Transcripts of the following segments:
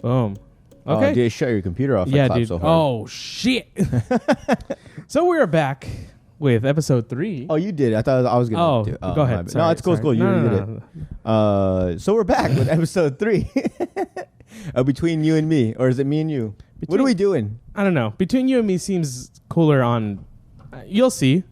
Boom. Okay. Oh, dude, shut your computer off. Yeah, dude. So hard. Oh, shit. So we're back with episode 3. Oh, you did. I thought I was going to do it. Go ahead. No, it's cool. It's cool. You did it. So we're back with episode 3. Between you and me. Or is it me and you? What are we doing? I don't know. Between you and me seems cooler on... you'll see.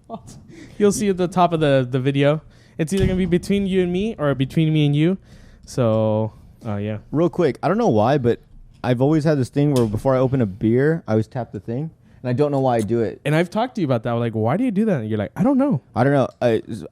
You'll see at the top of the video. It's either going to be between you and me or between me and you. So, yeah. Real quick. I don't know why, but I've always had this thing where before I open a beer, I always tap the thing. And I don't know why I do it. And I've talked to you about that. I'm like, why do you do that? And you're like, I don't know. I don't know.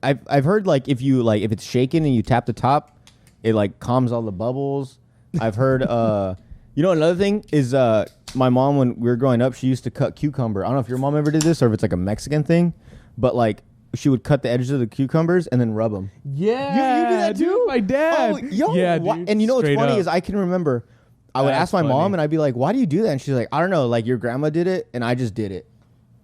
I've heard like if it's shaking and you tap the top, it like calms all the bubbles. I've heard another thing is my mom, when we were growing up, she used to cut cucumber. I don't know if your mom ever did this or if it's like a Mexican thing, but like she would cut the edges of the cucumbers and then rub them. Yeah, you do that too? Dude, my dad. Oh, yo, yeah, dude, and you know what's funny is I can remember. I would ask my mom and I'd be like, why do you do that? And she's like, I don't know. Like your grandma did it and I just did it.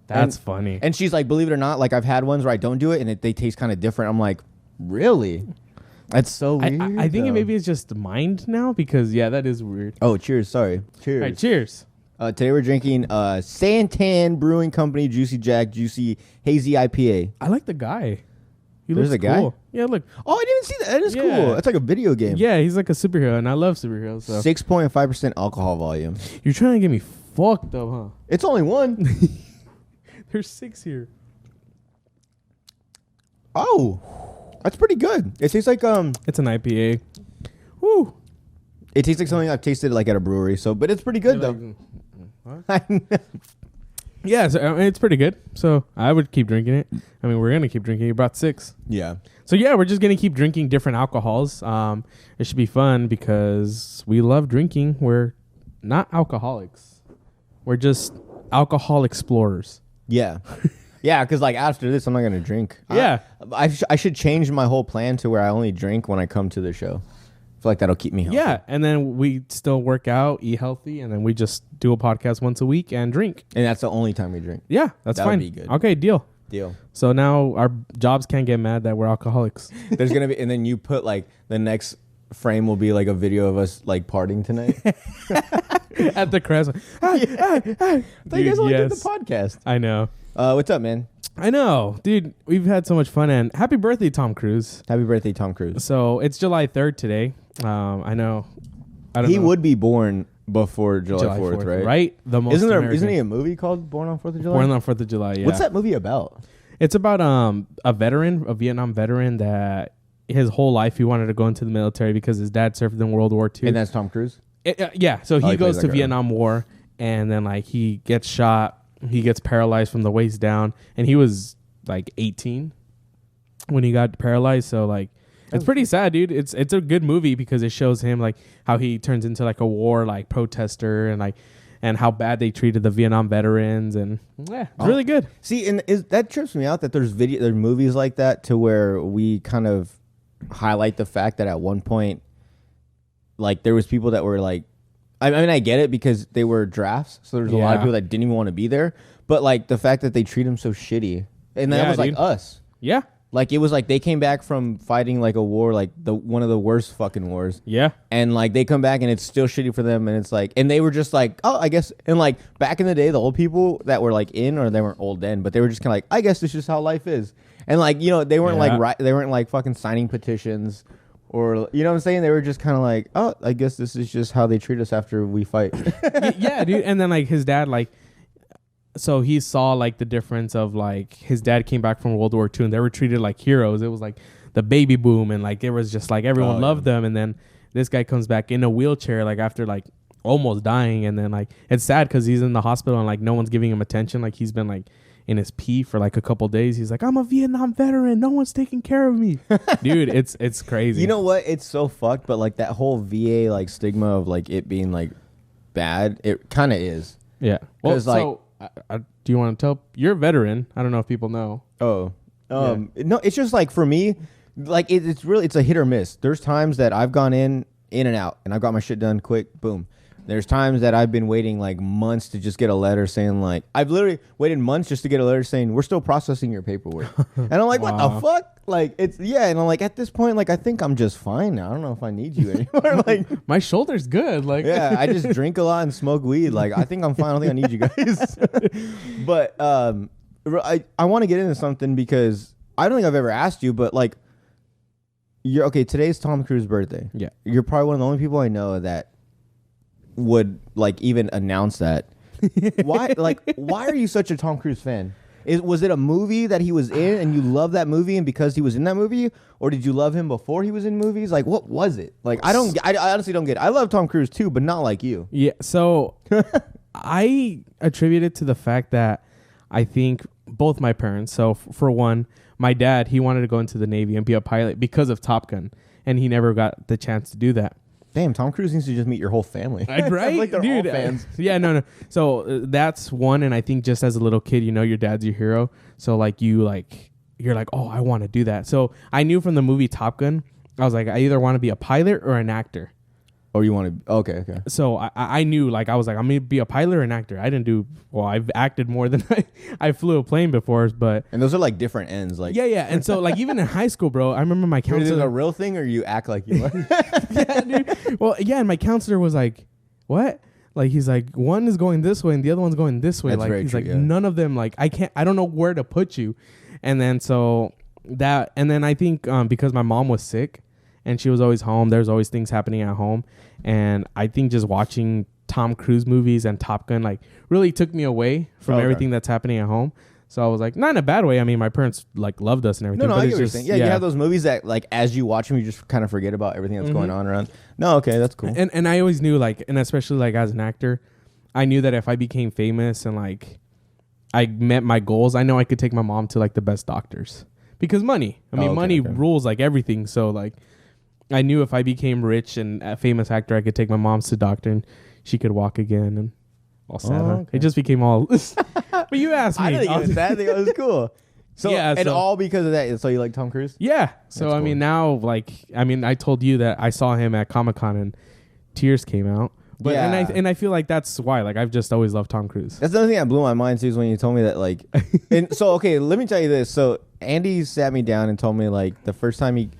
That's funny. And she's like, believe it or not, like I've had ones where I don't do it and they taste kind of different. I'm like, really? That's so weird. I think maybe it's just mind now because, yeah, that is weird. Oh, cheers. Sorry. Cheers. All right, cheers. Today we're drinking Santan Brewing Company Juicy Jack Juicy Hazy IPA. I like the guy. There's a guy? Cool. Yeah, look. Oh, I didn't see that. That is cool. That's like a video game. Yeah, he's like a superhero, and I love superheroes. So. 6.5% alcohol volume. You're trying to get me fucked up, huh? It's only one. There's 6 here. Oh, that's pretty good. It tastes like It's an IPA. Woo. It tastes like something I've tasted like at a brewery. So, but it's pretty good though. Yeah, so, I mean, it's pretty good. So I would keep drinking it. I mean, we're gonna keep drinking. You brought 6. Yeah. So yeah, we're just gonna keep drinking different alcohols. It should be fun because we love drinking. We're not alcoholics. We're just alcohol explorers. Yeah. Yeah, because like after this, I'm not gonna drink. Yeah. I should change my whole plan to where I only drink when I come to the show. I feel like that'll keep me healthy. Yeah, and then we still work out, eat healthy, and then we just do a podcast once a week and drink. And that's the only time we drink. Yeah, that's that fine. Would be good. Okay, deal. So now our jobs can't get mad that we're alcoholics. There's gonna be, and then you put like the next frame will be like a video of us like partying tonight At the crest. I thought you guys only did the podcast. I know. What's up, man? I know, dude. We've had so much fun, and happy birthday, Tom Cruise. Happy birthday, Tom Cruise. So it's July 3rd today. I know. I don't know. He would be born before July 4th, right? Right. The most. Isn't he a movie called Born on 4th of July? Born on 4th of July. Yeah. What's that movie about? It's about a Vietnam veteran that his whole life he wanted to go into the military because his dad served in World War II. And that's Tom Cruise? Yeah. So he goes to Vietnam War, and then like he gets shot. He gets paralyzed from the waist down, and he was like 18 when he got paralyzed. So like, it's pretty sad, dude. It's a good movie because it shows him like how he turns into like a war like protester and how bad they treated the Vietnam veterans, and yeah, it's really good. See, and that trips me out that there's movies like that to where we kind of highlight the fact that at one point, like there was people that were like, I mean, I get it because they were drafts, so there's a lot of people that didn't even want to be there. But like the fact that they treat them so shitty, and that was like us. Yeah. Like it was like they came back from fighting like a war, like one of the worst fucking wars. Yeah. And like they come back and it's still shitty for them, and it's like, and they were just like, oh, I guess. And like back in the day, the old people that were like in, or they weren't old then, but they were just kind of like, I guess this is how life is. And like, you know, they weren't they weren't like fucking signing petitions. Or, you know what I'm saying? They were just kind of like, oh, I guess this is just how they treat us after we fight. Yeah, dude. And then, like, his dad, like, so he saw, like, the difference of, like, his dad came back from World War II, and they were treated like heroes. It was, like, the baby boom, and, like, it was just, like, everyone loved them. And then this guy comes back in a wheelchair, like, after, like, almost dying. And then, like, it's sad because he's in the hospital, and, like, no one's giving him attention. Like, he's been, like, in his pee for like a couple days. He's like, I'm a Vietnam veteran. No one's taking care of me. Dude, it's crazy. You know what? It's so fucked, but like that whole VA like stigma of like it being like bad, it kind of is. Yeah. Well, so do you want to tell? You're a veteran. I don't know if people know. Oh. No, it's just like for me, like it's a hit or miss. There's times that I've gone in and out and I've got my shit done quick, boom. There's times that I've been waiting like months to just get a letter saying like I've literally waited months just to get a letter saying we're still processing your paperwork. And I'm like, what the fuck? Like it's and I'm like at this point like I think I'm just fine now. I don't know if I need you anymore. Like my shoulder's good. Like I just drink a lot and smoke weed. Like I think I'm fine. I don't think I need you guys. But I want to get into something because I don't think I've ever asked you, but like you're okay. Today's Tom Cruise's birthday. Yeah, you're probably one of the only people I know that would like even announce that. Why are you such a Tom Cruise fan? Was it a movie that he was in and you love that movie and because he was in that movie, or did you love him before he was in movies? Like what was it? Like I honestly don't get it. I love Tom Cruise too, but not like you. Yeah, so I attribute it to the fact that I think both my parents, so for one, my dad, he wanted to go into the Navy and be a pilot because of Top Gun, and he never got the chance to do that. Damn, Tom Cruise needs to just meet your whole family. Right? Like they're Dude, all fans. Yeah, no. So that's one, and I think just as a little kid, your dad's your hero. So you're like, oh, I want to do that. So I knew from the movie Top Gun, I was like, I either want to be a pilot or an actor. Or you want to? Okay. So I knew, like, I was like, I'm going to be a pilot or an actor. I didn't do, well, I've acted more than I flew a plane before, but. And those are like different ends. Like Yeah. And so, like, even in high school, bro, I remember my counselor. Is it a real thing or you act like you are? Yeah, dude. Well, yeah, and my counselor was like, what? Like, he's like, one is going this way and the other one's going this way. That's like, very he's true, like, yeah. none of them, like, I don't know where to put you. And then, I think because my mom was sick and she was always home, there's always things happening at home. And I think just watching Tom Cruise movies and Top Gun, like, really took me away from everything that's happening at home. So I was like, not in a bad way. I mean, my parents, like, loved us and everything. No, but I it's get what you're just, saying. Yeah, you have those movies that, like, as you watch them, you just kind of forget about everything that's going on around. No, okay, that's cool. And I always knew, like, and especially, like, as an actor, I knew that if I became famous and, like, I met my goals, I know I could take my mom to, like, the best doctors. Because money. I mean, money rules, like, everything. So, like, I knew if I became rich and a famous actor, I could take my mom to the doctor and she could walk again and all sad. Huh? It just became all... But you asked me. I didn't think it was bad. I think it was cool. So, yeah, and all because of that. So you like Tom Cruise? Yeah. So, That's I mean, now, like... I mean, I told you that I saw him at Comic-Con and tears came out. But and I feel like that's why. Like, I've just always loved Tom Cruise. That's the other thing that blew my mind, too, is when you told me that, like... and so, okay, let me tell you this. So, Andy sat me down and told me, like, the first time he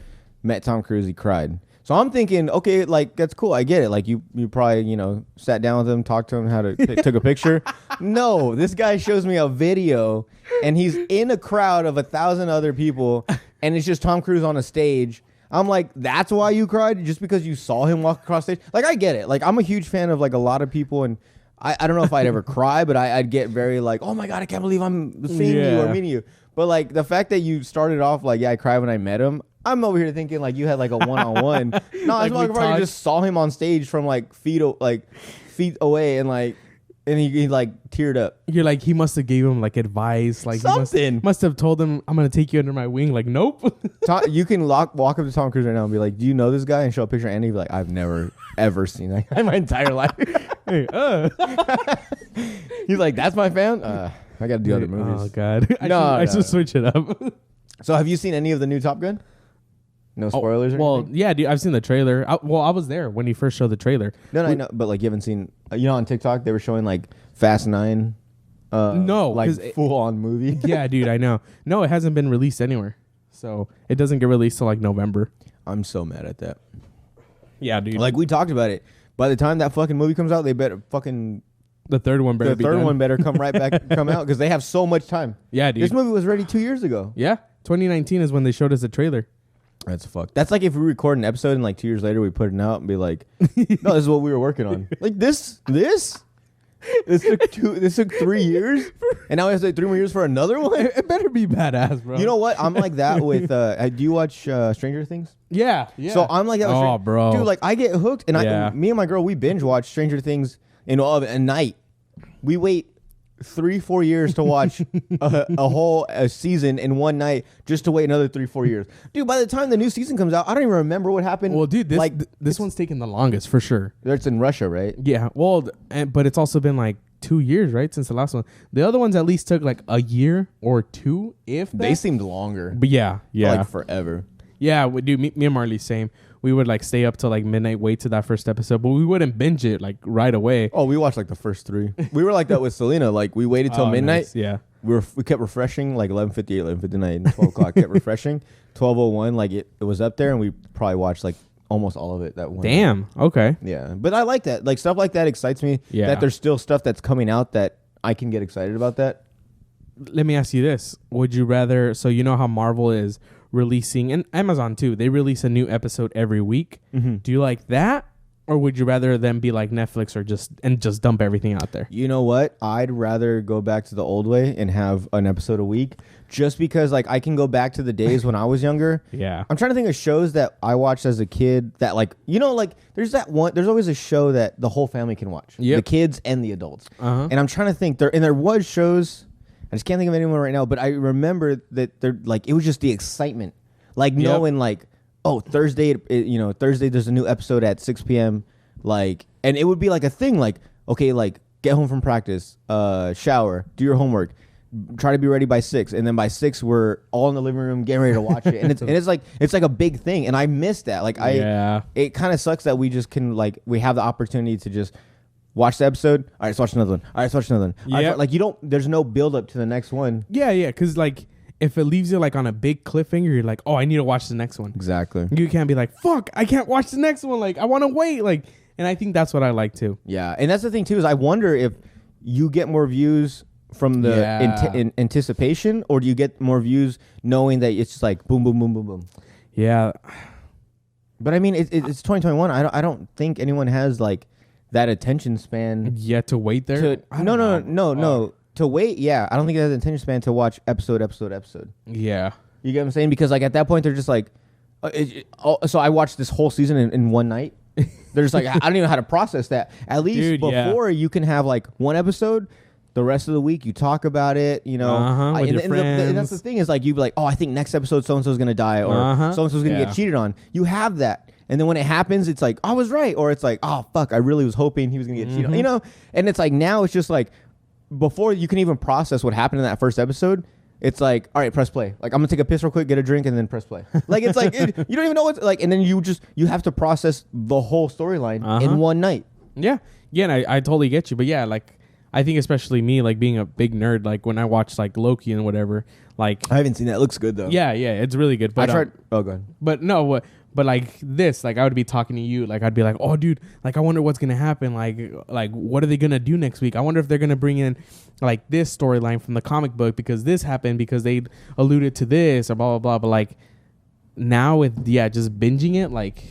met Tom Cruise, he cried. So I'm thinking, okay, like, that's cool. I get it. Like, you probably, sat down with him, talked to him, took a picture. No, this guy shows me a video, and he's in a crowd of 1,000 other people, and it's just Tom Cruise on a stage. I'm like, that's why you cried? Just because you saw him walk across stage? Like, I get it. Like, I'm a huge fan of, like, a lot of people, and I don't know if I'd ever cry, but I'd get very, like, oh, my God, I can't believe I'm seeing you or meeting you. But, like, the fact that you started off, like, I cried when I met him, I'm over here thinking like you had like a one-on-one. No, I probably just saw him on stage from like feet away and he like teared up. You're like, he must have gave him like advice, like something. He must have told him, I'm gonna take you under my wing. Like, nope. You can walk up to Tom Cruise right now and be like, do you know this guy? And show a picture of Andy. Be like, I've never ever seen that guy in my entire life. Hey, He's like, that's my fan. I got to do other movies. Oh God, I should switch it up. So have you seen any of the new Top Gun? No spoilers. Well, anything? Yeah, dude, I've seen the trailer. I was there when he first showed the trailer. No, I know, but like you haven't seen. On TikTok they were showing like Fast 9. No, like full on movie. Yeah, dude, I know. No, it hasn't been released anywhere, so it doesn't get released till like November. I'm so mad at that. Yeah, dude. Like we talked about it. By the time that fucking movie comes out, they better fucking. The third one better come right back, come out because they have so much time. Yeah, dude. This movie was ready 2 years ago. Yeah, 2019 is when they showed us the trailer. That's fucked. That's like if we record an episode and like 2 years later we put it out and be like, no, this is what we were working on. Like this took 3 years, and now we have to wait 3 more years for another one. It better be badass, bro. You know what? I'm like that with. Do you watch Stranger Things? Yeah. So I'm like that. Oh, bro, dude, like I get hooked, and me and my girl, we binge watch Stranger Things in a night. We wait 3-4 years to watch a whole season in one night just to wait another 3-4 years. Dude, by the time the new season comes out, I don't even remember what happened. Well, dude, this one's taking the longest for sure. It's in Russia, right? Yeah. Well, but it's also been like 2 years, right, since the last one. The other ones at least took like a year or two, if they seemed longer. But yeah, like forever. Yeah, dude, me and Marley, same. we would like stay up till like midnight, wait to that first episode, but we wouldn't binge it like right away. Oh, we watched like the first 3. We were like that with Selena. Like we waited till midnight. Nice. Yeah. We kept refreshing like 11:58, 11:59, and 12 o'clock. Kept refreshing. 12:01, like it was up there, and we probably watched like almost all of it that one. Damn. Okay. Yeah, but I like that. Like stuff like that excites me. Yeah. That there's still stuff that's coming out that I can get excited about. That. Let me ask you this: would you rather? So you know how Marvel is releasing, and Amazon too. They release a new episode every week. Mm-hmm. Do you like that? Or would you rather them be like Netflix or just dump everything out there? You know what? I'd rather go back to the old way and have an episode a week, just because like I can go back to the days when I was younger. Yeah. I'm trying to think of shows that I watched as a kid that like, you know, like there's always a show that the whole family can watch. Yep. The kids and the adults. Uh-huh. And I'm trying to think there was shows, I just can't think of anyone right now, but I remember that they're like, it was just the excitement. Like knowing like, oh, Thursday there's a new episode at 6 p.m. Like, and it would be like a thing like, okay, like get home from practice, shower, do your homework, try to be ready by 6. And then by 6, we're all in the living room getting ready to watch it. And it's like a big thing. And I miss that. Like it kind of sucks that we just can like, we have the opportunity to just watch the episode. All right, let's watch another one. All right, let's watch another one. Yeah. Like there's no build up to the next one. Yeah. Cause like, if it leaves you like on a big cliffhanger, you're like, oh, I need to watch the next one. Exactly. You can't be like, fuck, I can't watch the next one. Like, I want to wait. Like, and I think that's what I like too. Yeah. And that's the thing too, is I wonder if you get more views from the anticipation, or do you get more views knowing that it's just like boom, boom, boom, boom, boom. Yeah. But I mean, it's 2021. I don't think anyone has like that attention span. Yeah, to wait there? No. To wait, yeah. I don't think it has an attention span to watch episode. Yeah. You get what I'm saying? Because like at that point, they're just like, so I watched this whole season in one night. They're just like, I don't even know how to process that. At least before you can have like one episode, the rest of the week you talk about it, you know. With your friends. And that's the thing is like, you'd be like, oh, I think next episode so-and-so's going to die, or so-and-so's going to get cheated on. You have that. And then when it happens, it's like, I was right. Or it's like, oh, fuck, I really was hoping he was going to get cheated on, you know. And it's like, now it's just like, before you can even process what happened in that first episode, it's like, all right, press play. Like, I'm gonna take a piss real quick, get a drink, and then press play. Like, it's like, you don't even know what's like, and then you have to process the whole storyline in one night. Yeah. Yeah, and I totally get you. But yeah, like, I think especially me, like being a big nerd, like when I watch like Loki and whatever, like. I haven't seen that. It looks good though. Yeah, it's really good. But I tried. Oh, go ahead. But no, but like this, like I would be talking to you, like I'd be like, oh, dude, like I wonder what's gonna happen, like what are they gonna do next week? I wonder if they're gonna bring in like this storyline from the comic book because this happened because they alluded to this or blah blah blah. But like now with just binging it, like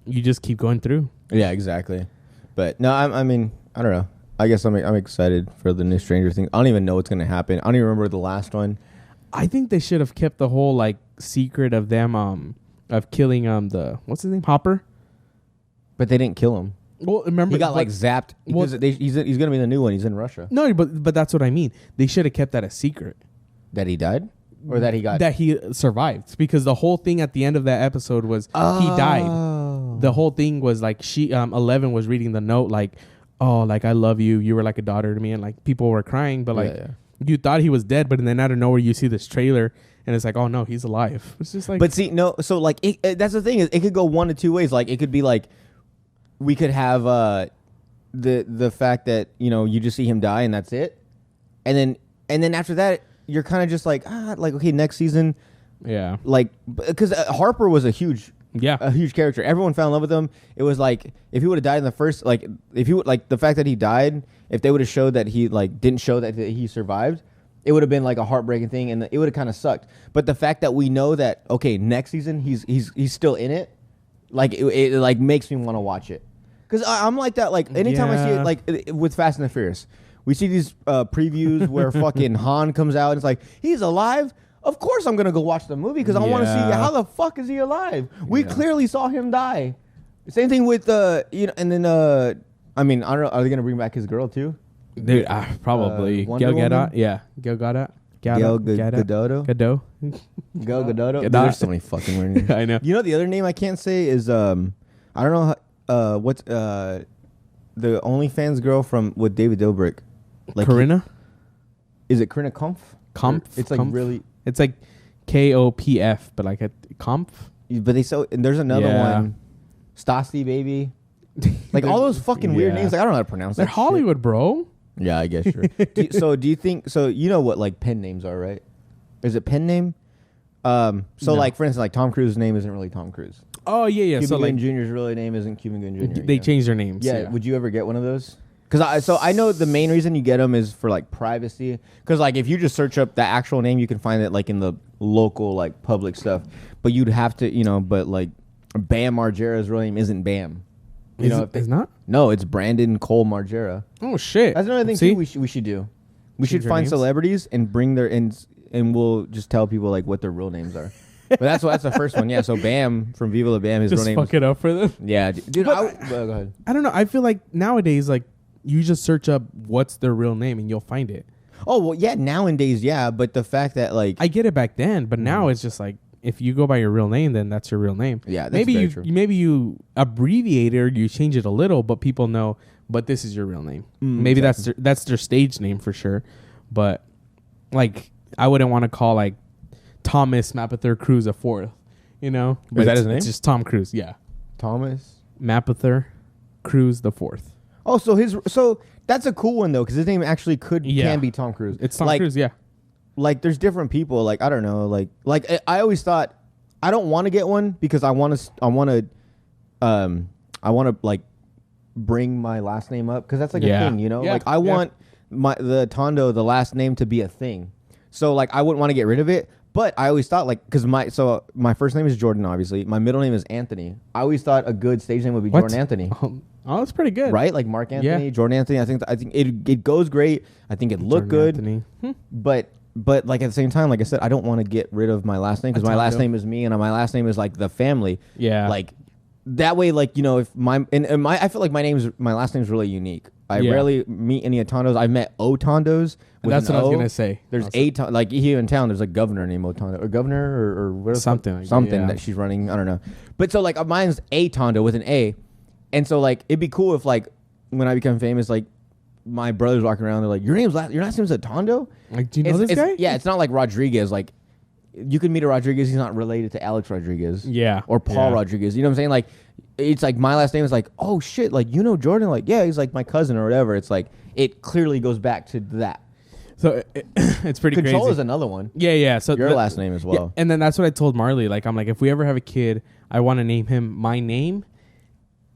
you just keep going through. Yeah, exactly. But no, I mean, I don't know. I guess I'm excited for the new Stranger Things. I don't even know what's gonna happen. I don't even remember the last one. I think they should have kept the whole like secret of them of killing the what's his name, Hopper. But they didn't kill him. Well, remember he got like zapped. Well, he's gonna be the new one. He's in Russia. No, but that's what I mean. They should have kept that a secret. That he died, or that he survived, because the whole thing at the end of that episode was he died. The whole thing was like 11 was reading the note like, oh, like I love you. You were like a daughter to me, and like people were crying, but like you thought he was dead, but then out of nowhere you see this trailer. And it's like, oh no, he's alive. It's just like, but see, no. So like, that's the thing is, it could go one of two ways. Like, it could be like, we could have the fact that you just see him die and that's it, and then after that you're kind of just like okay, next season, like because Harper was a huge character. Everyone fell in love with him. It was like if he would have died in the first, like if he would like the fact that he died, if they would have showed that he like didn't show that he survived. It would have been like a heartbreaking thing, and it would have kind of sucked. But the fact that we know that next season he's still in it, like it like makes me want to watch it. Because I'm like that. Like anytime I see it, like with Fast and the Furious, we see these previews where fucking Han comes out and it's like he's alive. Of course I'm gonna go watch the movie because I want to see how the fuck is he alive. We clearly saw him die. Same thing with and then I mean I don't know. Are they gonna bring back his girl too? Dude, probably Gal Gadot. Yeah, Gal Gadot. Gal Gadot. Gal Gadot. There's so many fucking weird names. I know. You know the other name I can't say is I don't know what's the OnlyFans girl with David Dobrik. Like Corinna. Is it Corinna Kampf? Kampf. It's like really. It's like KOPF, but like a Kampf. But and there's another one, Stassi baby. Like all those fucking weird names. Like I don't know how to pronounce They're that. Hollywood, bro. Yeah, I guess sure. Do you think so? You know what like pen names are, right? Is it pen name? So No. like for instance, like Tom Cruise's name isn't really Tom Cruise. Oh yeah. Cuba So like Gooding Jr.'s really name isn't Cuba Gooding Jr. they changed their names. Yeah. Would you ever get one of those? Because I know the main reason you get them is for like privacy. Because like if you just search up the actual name, you can find it like in the local like public stuff. But you'd have to, but like Bam Margera's real name isn't Bam. It's not. No, it's Brandon Cole Margera. Oh shit. That's another thing too. We should do. We should find celebrities and bring their and we'll just tell people like what their real names are. But that's the first one. Yeah. So Bam from Viva La Bam, his Just real name. fuck it up for them. Yeah, dude. Go ahead. I don't know. I feel like nowadays, like you just search up what's their real name and you'll find it. Oh well, yeah. Nowadays, yeah. But the fact that like I get it back then, but now it's just like if you go by your real name, then that's your real name. Yeah, that's maybe very you true. maybe you abbreviate it or you change it a little, but people know. But this is your real name. Maybe that's their stage name for sure. But like I wouldn't want to call like Thomas Mapother Cruz a fourth. But is that his name? It's just Tom Cruise. Yeah, Thomas Mapother Cruz the fourth. Oh, so that's a cool one though, because his name actually can be Tom Cruise. It's Tom Cruise. Yeah. Like there's different people. Like I don't know. Like I always thought I don't want to get one because I want to like bring my last name up because that's like a thing, Yeah, like I want the Tondo, the last name, to be a thing. So like I wouldn't want to get rid of it. But I always thought like because my first name is Jordan, obviously. My middle name is Anthony. I always thought a good stage name would be Jordan Anthony. Oh, that's pretty good. Right? Like Mark Anthony, Jordan Anthony. I think it goes great. I think it looked good. Anthony. But like at the same time, like I said, I don't want to get rid of my last name because my last name is me and my last name is like the family. Yeah. Like that way, like if I feel like my last name is really unique. I rarely meet any Otondos. I've met Otondos. That's what I was gonna say. There's like here in town. There's a governor named Otondo, or governor, or whatever, something that she's running. I don't know. But so like mine's A Tondo with an A, and so like it'd be cool if like when I become famous, like my brothers walking around, they're like, your last name's Otondo. Like, do you know this guy? Yeah, it's not like Rodriguez. Like you could meet a Rodriguez. He's not related to Alex Rodriguez. Yeah. Or Paul Rodriguez. You know what I'm saying? Like it's like my last name is like, oh shit, like Jordan. Like yeah, he's like my cousin or whatever. It's like it clearly goes back to that. So it's pretty crazy. Control is another one. Yeah. So your last name as well. Yeah, and then that's what I told Marley. Like I'm like, if we ever have a kid, I want to name him my name,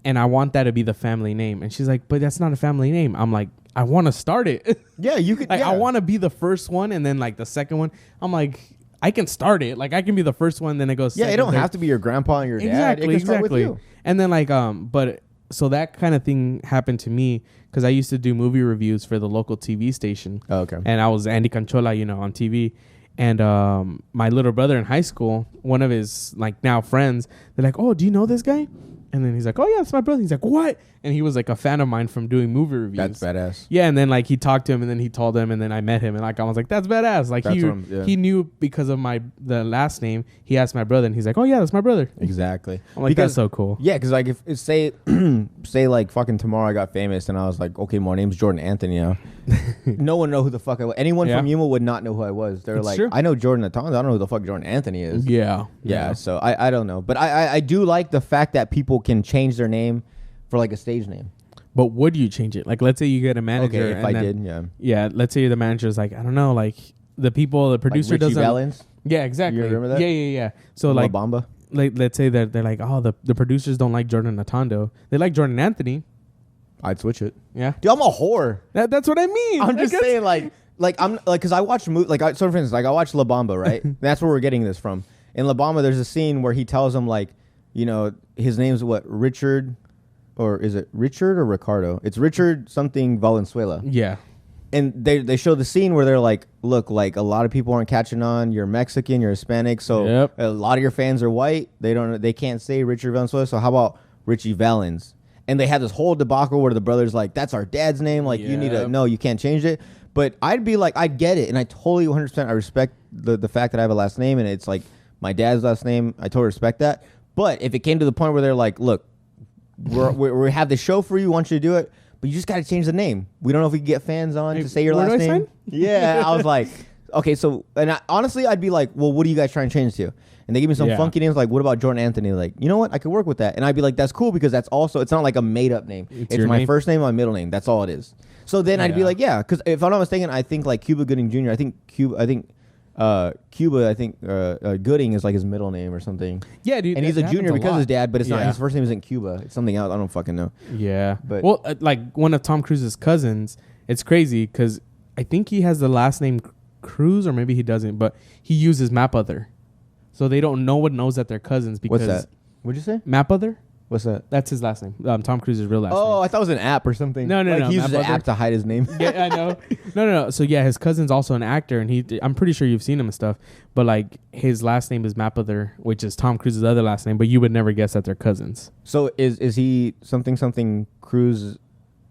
and I want that to be the family name. And she's like, but that's not a family name. I'm like, I want to start it. Yeah, you could. Like, I want to be the first one, and then like the second one. I'm like, I can start it. Like I can be the first one, then it goes. Yeah, second, it don't have to be your grandpa and your dad. It can start with you. And then like but so that kind of thing happened to me because I used to do movie reviews for the local TV station. Oh, okay. And I was Andy Conchola, on TV. And my little brother in high school, one of his like now friends, they're like, "Oh, do you know this guy?" And then he's like, "Oh yeah, that's my brother." He's like, "What?" And he was like a fan of mine from doing movie reviews. That's badass. Yeah, and then like he talked to him, and then he told him, and then I met him, and like I was like, "That's badass." Like he knew because of the last name. He asked my brother, and he's like, "Oh yeah, that's my brother." Exactly. I'm like, that's so cool. Yeah, because like if say like fucking tomorrow I got famous, and I was like, okay, my name's Jordan Anthony now. No one know who the fuck I was. Anyone from Yuma would not know who I was. They're like, true. I know Jordan Atonda. I don't know who the fuck Jordan Anthony is. Yeah. So I don't know, but I do like the fact that people can change their name for like a stage name. But would you change it? Like, let's say you get a manager. Okay, if I did, yeah. Let's say the manager's like, I don't know, like the producer like Richie doesn't. Valens? Yeah, exactly. You remember that? Yeah. So like, Bamba. Like, let's say that they're like, oh, the producers don't like Jordan Atondo. They like Jordan Anthony. I'd switch it. Yeah, dude, I'm a whore. That's what I mean. I'm just saying, like I'm like, because I watch movies, like so for instance, like I watch La Bamba, right? That's where we're getting this from. In La Bamba, there's a scene where he tells him like, his name's what, Richard, or is it Richard or Ricardo? It's Richard something Valenzuela. Yeah. And they show the scene where they're like, look, like a lot of people aren't catching on. You're Mexican, you're Hispanic, so a lot of your fans are white. They can't say Richard Valenzuela. So how about Richie Valens? And they had this whole debacle where the brother's like, that's our dad's name. Like, you need to, no, you can't change it. But I'd be like, I get it. And I totally 100% I respect the fact that I have a last name and it's like my dad's last name. I totally respect that. But if it came to the point where they're like, look, we have this show for you, want you to do it, but you just got to change the name. We don't know if we can get fans on to say your last name. Yeah, I was like, okay, so, and honestly, I'd be like, well, what are you guys trying to change to? and they give me some funky names like, what about Jordan Anthony? Like, you know what? I could work with that. And I'd be like, that's cool because that's also, it's not like a made up name. It's my first name, my middle name. That's all it is. So then I'd be like, yeah, because if I'm not mistaken, I think like Cuba Gooding Jr. I think Gooding is like his middle name or something. Yeah, dude. And he's a junior because of his dad, but it's not, his first name isn't Cuba. It's something else. I don't fucking know. Yeah. But well, like one of Tom Cruise's cousins, it's crazy because I think he has the last name Cruz, or maybe he doesn't, but he uses Map Other. So no one knows that they're cousins because. What's that? What'd you say? Map Other? What's that? That's his last name. Tom Cruise's real last name. Oh, I thought it was an app or something. No. He uses an app to hide his name. Yeah, I know. No. So yeah, his cousin's also an actor, and I'm pretty sure you've seen him and stuff. But like his last name is Mapother, which is Tom Cruise's other last name. But you would never guess that they're cousins. So is he something Cruz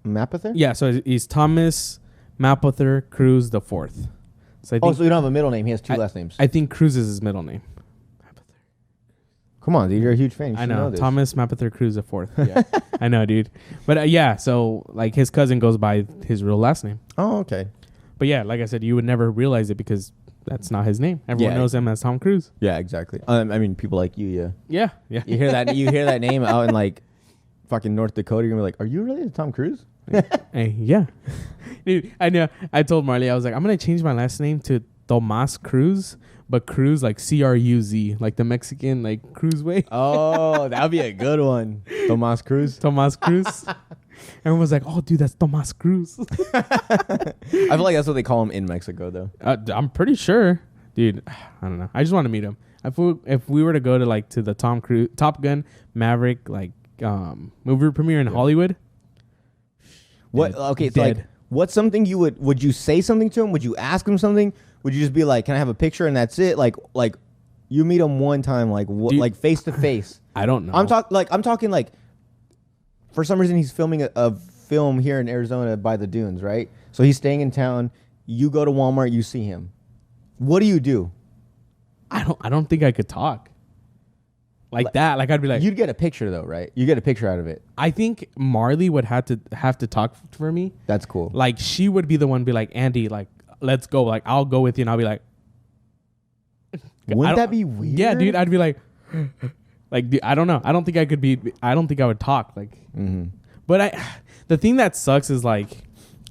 Mapother? Yeah. So he's Thomas Mapother Cruz the Fourth. So I think, so you don't have a middle name. He has two last names. I think Cruz is his middle name. Come on, dude. You're a huge fan. You I know this. Thomas Mapother Cruz the Fourth. Yeah, I know, dude. But yeah, so like his cousin goes by his real last name. Oh, okay. But yeah, like I said, you would never realize it because that's not his name. Everyone knows him as Tom Cruise. Yeah, exactly. I mean, people like you. Yeah. You hear that? You hear that name out in like fucking North Dakota. You're gonna be like, "Are you really Tom Cruise?" Hey, yeah. Dude, I know. I told Marley, I was like, I'm gonna change my last name to Tomas Cruz. But Cruz, like Cruz, like the Mexican, like Cruz way. Oh, that would be a good one. Tomas Cruz. Tomas Cruz. Everyone was like, oh, dude, that's Tomas Cruz. I feel like that's what they call him in Mexico, though. I'm pretty sure. Dude, I don't know. I just want to meet him. If we were to go to like to the Top Gun Maverick like movie premiere in Hollywood. What? Dead. Okay, so like, what's something you would you say something to him? Would you ask him something? Would you just be like, "Can I have a picture?" and that's it? Like you meet him one time, like like face to face. I don't know. I'm talking like for some reason he's filming a film here in Arizona by the dunes, right? So he's staying in town. You go to Walmart, you see him. What do you do? I don't think I could talk like that. Like I'd be like, you'd get a picture though, right? You get a picture out of it. I think Marley would have to talk for me. That's cool. Like she would be the one to be like, Andy, like let's go. Like I'll go with you, and I'll be like, wouldn't that be weird? Yeah, dude. I'd be like, dude, I don't know. I don't think I would talk. Like, but the thing that sucks is like,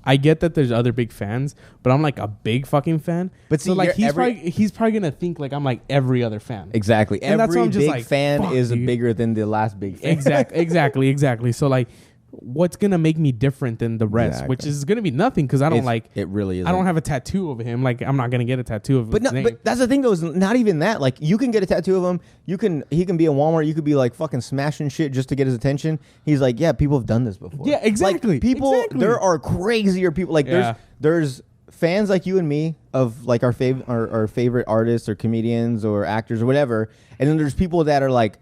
I get that there's other big fans, but I'm like a big fucking fan. But see, so like he's probably gonna think like I'm like every other fan. Exactly. And every that's big like, fan is dude. bigger than the last big fan. Exactly. So like, what's gonna make me different than the rest? Which is gonna be nothing because I don't it really is. I don't have a tattoo of him. Like I'm not gonna get a tattoo of his name. But that's the thing though, is not even that. Like you can get a tattoo of him. He can be in Walmart. You could be like fucking smashing shit just to get his attention. He's like, yeah, people have done this before. Yeah, exactly. Like, people, there are crazier people. Like there's fans like you and me of like our favorite artists or comedians or actors or whatever, and then there's people that are like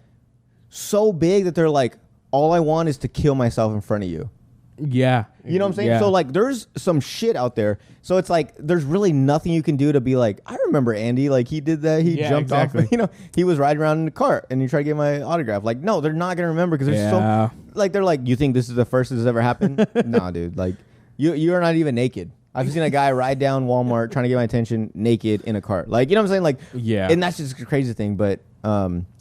so big that they're like, all I want is to kill myself in front of you. Yeah. You know what I'm saying? Yeah. So like there's some shit out there. So it's like there's really nothing you can do to be like, I remember Andy, like he did that, he jumped off, you know, he was riding around in the cart and you try to get my autograph. Like, no, they're not gonna remember because there's so like they're like, you think this is the first this has ever happened? Nah, dude. Like you're not even naked. I've seen a guy ride down Walmart trying to get my attention naked in a cart. Like, you know what I'm saying? Like, yeah. And that's just a crazy thing. But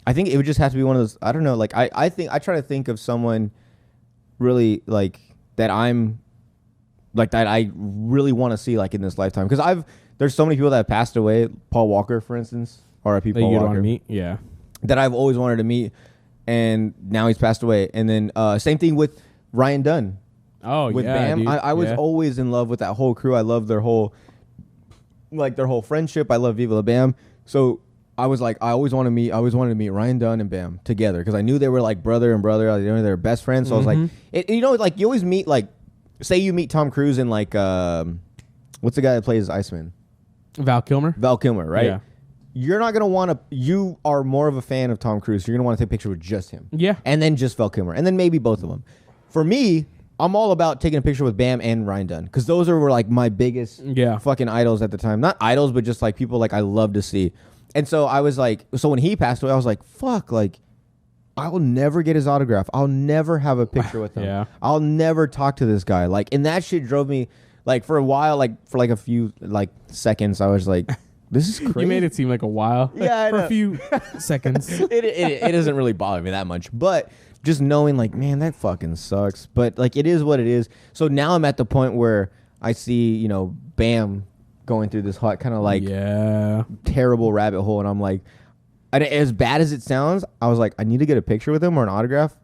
I think it would just have to be one of those, I don't know, like I try to think of someone really like that I'm like that I really want to see like in this lifetime. Because there's so many people that have passed away. Paul Walker, for instance. R.I.P. Paul Walker. Want to meet? Yeah. That I've always wanted to meet. And now he's passed away. And then same thing with Ryan Dunn. Oh, with yeah, Bam. dude. I was always in love with that whole crew. I love their whole friendship. I love Viva La Bam. So I was like, I always wanted to meet Ryan Dunn and Bam together because I knew they were like brother and brother. You know, they were best friends. So I was like, you know, like you always meet like, say you meet Tom Cruise and like, what's the guy that plays Iceman? Val Kilmer, right? Yeah. You're not gonna want to. You are more of a fan of Tom Cruise. So you're gonna want to take a picture with just him. Yeah. And then just Val Kilmer, and then maybe both of them. For me, I'm all about taking a picture with Bam and Ryan Dunn because those were like my biggest fucking idols at the time. Not idols, but just like people like I love to see. And so I was like, so when he passed away, I was like, fuck, like I will never get his autograph. I'll never have a picture with him. Yeah. I'll never talk to this guy. Like, and that shit drove me like for a while, like for like a few like seconds, I was like, This is crazy. You made it seem like a while. Yeah, for a few seconds. It doesn't really bother me that much, but just knowing like, man, that fucking sucks. But like, it is what it is. So now I'm at the point where I see, you know, Bam going through this hot kind of like terrible rabbit hole, and I'm like, as bad as it sounds, I was like, I need to get a picture with him or an autograph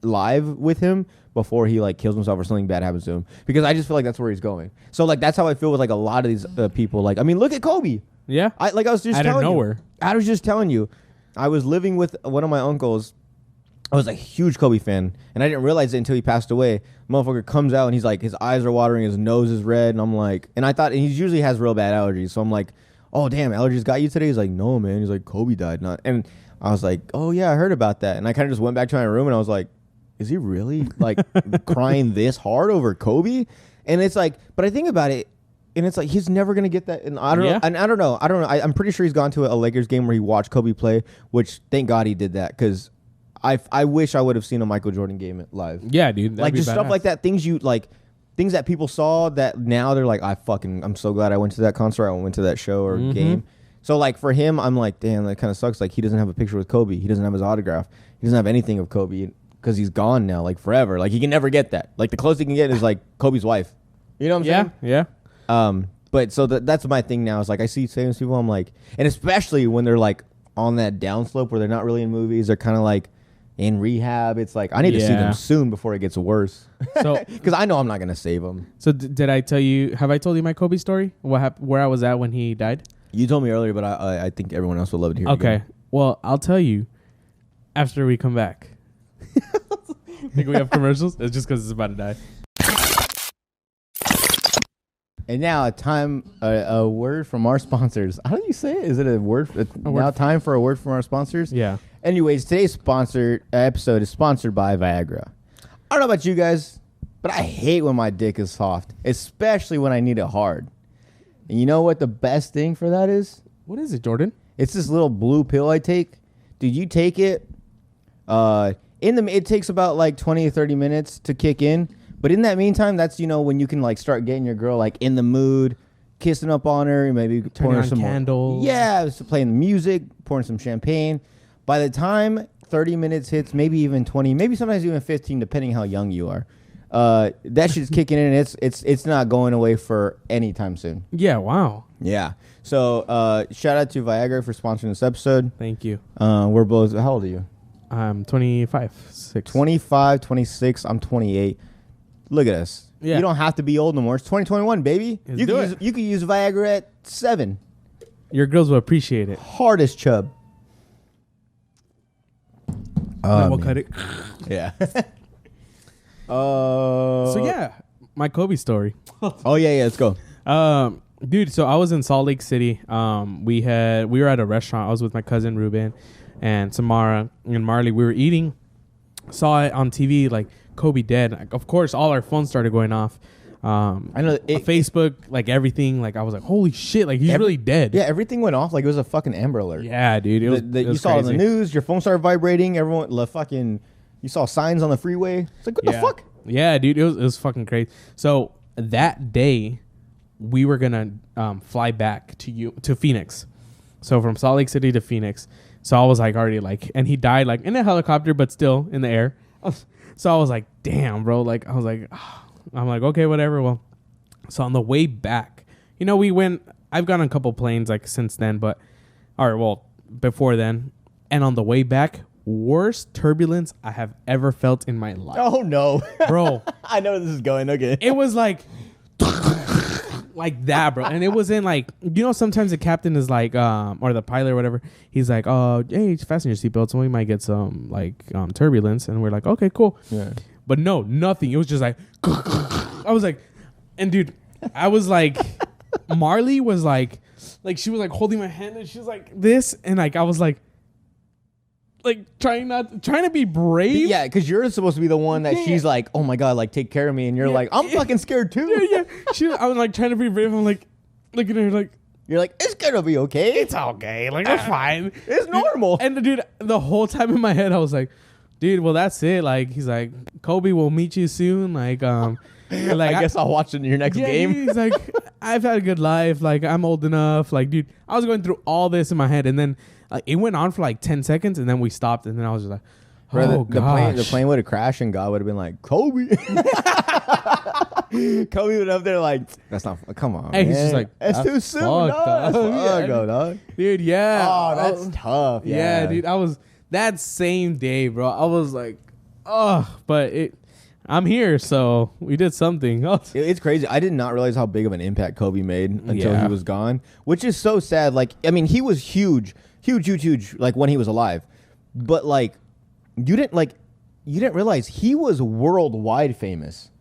live with him before he like kills himself or something bad happens to him, because I just feel like that's where he's going. So like that's how I feel with like a lot of these people. Like, I mean, look at Kobe. Yeah. I was just out of nowhere. I was just telling you, I was living with one of my uncles. I was a huge Kobe fan, and I didn't realize it until he passed away. Motherfucker comes out and he's like, his eyes are watering, his nose is red, and I'm like, and I thought, and he usually has real bad allergies, so I'm like, oh damn, allergies got you today? He's like, no man. He's like, Kobe died, not. And I was like, oh yeah, I heard about that, and I kind of just went back to my room and I was like, is he really like crying this hard over Kobe? And it's like, but I think about it, and it's like he's never gonna get that. And I don't know. And I don't know. I'm pretty sure he's gone to a Lakers game where he watched Kobe play, which thank God he did that, because I wish I would have seen a Michael Jordan game live. Yeah, dude. Like just stuff like that. Things that people saw that now they're like, I'm so glad I went to that concert. I went to that show or game. So like for him, I'm like, damn, that kind of sucks. Like he doesn't have a picture with Kobe. He doesn't have his autograph. He doesn't have anything of Kobe because he's gone now, like forever. Like he can never get that. Like the closest he can get is like Kobe's wife. You know what I'm saying? Yeah. But so that's my thing now. Is like I see famous people. I'm like, and especially when they're like on that downslope where they're not really in movies. They're kind of like in rehab. It's like I need to see them soon before it gets worse. So because I know I'm not gonna save them. So did I tell you? Have I told you my Kobe story? What happened? Where I was at when he died? You told me earlier, but I think everyone else would love to hear. Okay. Well, I'll tell you after we come back. Think we have commercials? It's just because it's about to die. And now a word from our sponsors. How do you say it? Is it a word? Now time for a word from our sponsors? Yeah. Anyways, today's episode is sponsored by Viagra. I don't know about you guys, but I hate when my dick is soft, especially when I need it hard. And you know what the best thing for that is? What is it, Jordan? It's this little blue pill I take. Dude, you take it. It takes about like 20 to 30 minutes to kick in. But in that meantime, that's, you know, when you can like start getting your girl like in the mood, kissing up on her, maybe pouring some candles. Yeah, playing music, pouring some champagne. By the time 30 minutes hits, maybe even 20, maybe sometimes even 15, depending how young you are, that shit's kicking in, and it's not going away for any time soon. Yeah, wow. Yeah. So shout out to Viagra for sponsoring this episode. Thank you. We're both, how old are you? I'm 25, 25, 26, I'm 28. Look at us. Yeah. You don't have to be old no more. It's 2021, baby. You can use Viagra at 7. Your girls will appreciate it. Hardest chub. We'll cut it. Yeah. So yeah, my Kobe story. Oh yeah, let's go. Dude, so I was in Salt Lake City. We were at a restaurant. I was with my cousin Ruben and Samara and Marley. We were eating. Saw it on TV, like Kobe dead. Of course, all our phones started going off. I know Facebook, like everything. Like I was like, holy shit! Like he's really dead. Yeah, everything went off like it was a fucking Amber Alert. Yeah, dude. It was you saw it on the news. Your phone started vibrating. Everyone, you saw signs on the freeway. It's like, what the fuck? Yeah, dude. It was fucking crazy. So that day, we were gonna fly back to Phoenix. So from Salt Lake City to Phoenix. So I was like already like, and he died like in a helicopter, but still in the air. So I was like, damn, bro. Like I was like, I'm like, okay, whatever. Well, so on the way back, you know, I've gone on a couple planes like since then, but before then. And on the way back, worst turbulence I have ever felt in my life. Oh no, bro. I know where this is going. Okay. It was like that, bro. And it was in like, you know, sometimes the captain is like, or the pilot or whatever, he's like, oh, hey, fasten your seatbelt, so we might get some like turbulence. And we're like, okay, cool. Yeah. But no, nothing. It was just like, I was like, and dude, I was like, Marley was like she was like holding my hand and she was like this, and like I was like trying to be brave. Yeah, because you're supposed to be the one that she's like, oh my god, like take care of me, and you're like, I'm fucking scared too. Yeah. I was like trying to be brave. I'm like looking at her like, you're like, it's gonna be okay. It's okay. Like it's fine. It's normal. And dude, the whole time in my head, I was like, dude, well that's it. Like he's like, Kobe will meet you soon. Like I guess I'll watch it in your next game. He's like, I've had a good life. Like, I'm old enough. Like, dude, I was going through all this in my head. And then it went on for like 10 seconds. And then we stopped. And then I was just like, oh, the plane would have crashed and God would have been like, Kobe. Kobe would up there like, that's not, come on, man. He's just like, it's too soon, dog. That's dog. Dude, yeah. Oh, that's tough. Yeah, dude. I was, that same day, bro, I was like, oh, but I'm here, so we did something. It's crazy. I did not realize how big of an impact Kobe made until he was gone, which is so sad. Like, I mean, he was huge, like when he was alive. But like, you didn't realize he was worldwide famous.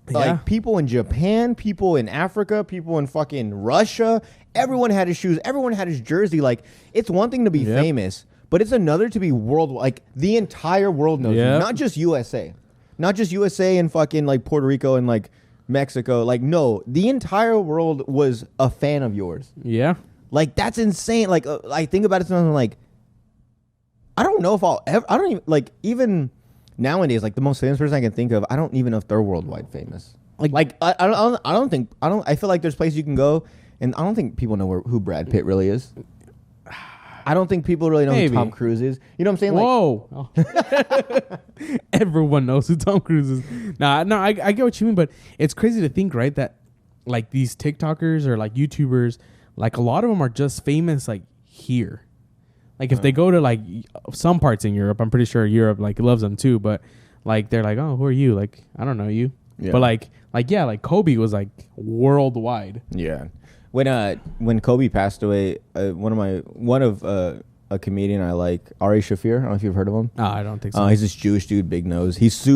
Like people in Japan, people in Africa, people in fucking Russia, everyone had his shoes, everyone had his jersey. Like, it's one thing to be famous, but it's another to be worldwide. Like, the entire world knows you, not just USA. Not just USA and fucking like Puerto Rico and like Mexico. Like, no, the entire world was a fan of yours. Yeah. Like, that's insane. Like, I think about it sometimes, I'm like, I don't know if I'll ever, I don't even, like, even nowadays, like, the most famous person I can think of, I don't even know if they're worldwide famous. Like I feel like there's places you can go, and I don't think people know who Brad Pitt really is. I don't think people really know who Tom Cruise is. You know what I'm saying? Whoa. Like, everyone knows who Tom Cruise is. I get what you mean, but it's crazy to think, right, that like these TikTokers or like YouTubers, like a lot of them are just famous like here. Like if they go to like some parts in Europe, I'm pretty sure Europe like loves them too, but like they're like, oh, who are you? Like, I don't know you. Yeah. But like Kobe was like worldwide. Yeah. When Kobe passed away, one of a comedian I like, Ari Shaffir. I don't know if you've heard of him. I don't think so. He's this Jewish dude, big nose. He's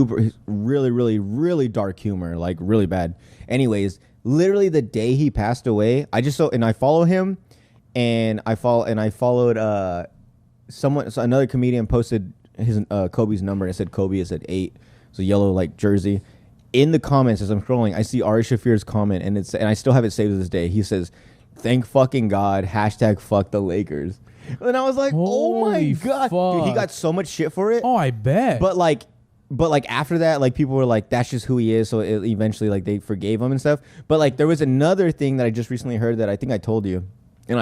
really, really, really dark humor, like really bad. Anyways, literally the day he passed away, I follow him, and I followed another comedian posted his Kobe's number, and it said Kobe is at 8. It's a yellow like jersey. In the comments, as I'm scrolling, I see Ari Shaffir's comment, and I still have it saved to this day. He says, "Thank fucking God, # fuck the Lakers." And I was like, oh my God. Dude, he got so much shit for it. Oh, I bet. But after that, like, people were like, that's just who he is. So eventually, like, they forgave him and stuff. But like, there was another thing that I just recently heard that I think I told you. And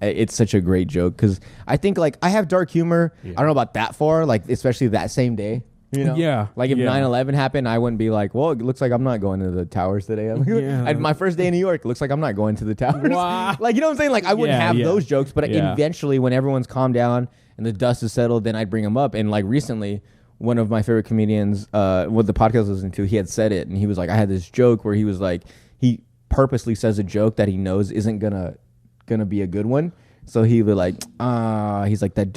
it's such a great joke, because I think, like, I have dark humor. Yeah. I don't know about that far, like, especially that same day. You know? Yeah. Like, if 9/11 happened, I wouldn't be like, well, it looks like I'm not going to the towers today. My first day in New York, it looks like I'm not going to the towers. Wow. Like, you know what I'm saying? Like, I wouldn't have those jokes, but eventually, when everyone's calmed down and the dust is settled, then I'd bring them up. And like recently, one of my favorite comedians, what the podcast I was listening to, he had said it, and he was like, I had this joke where he was like, he purposely says a joke that he knows isn't gonna be a good one. So he would like, he's like, that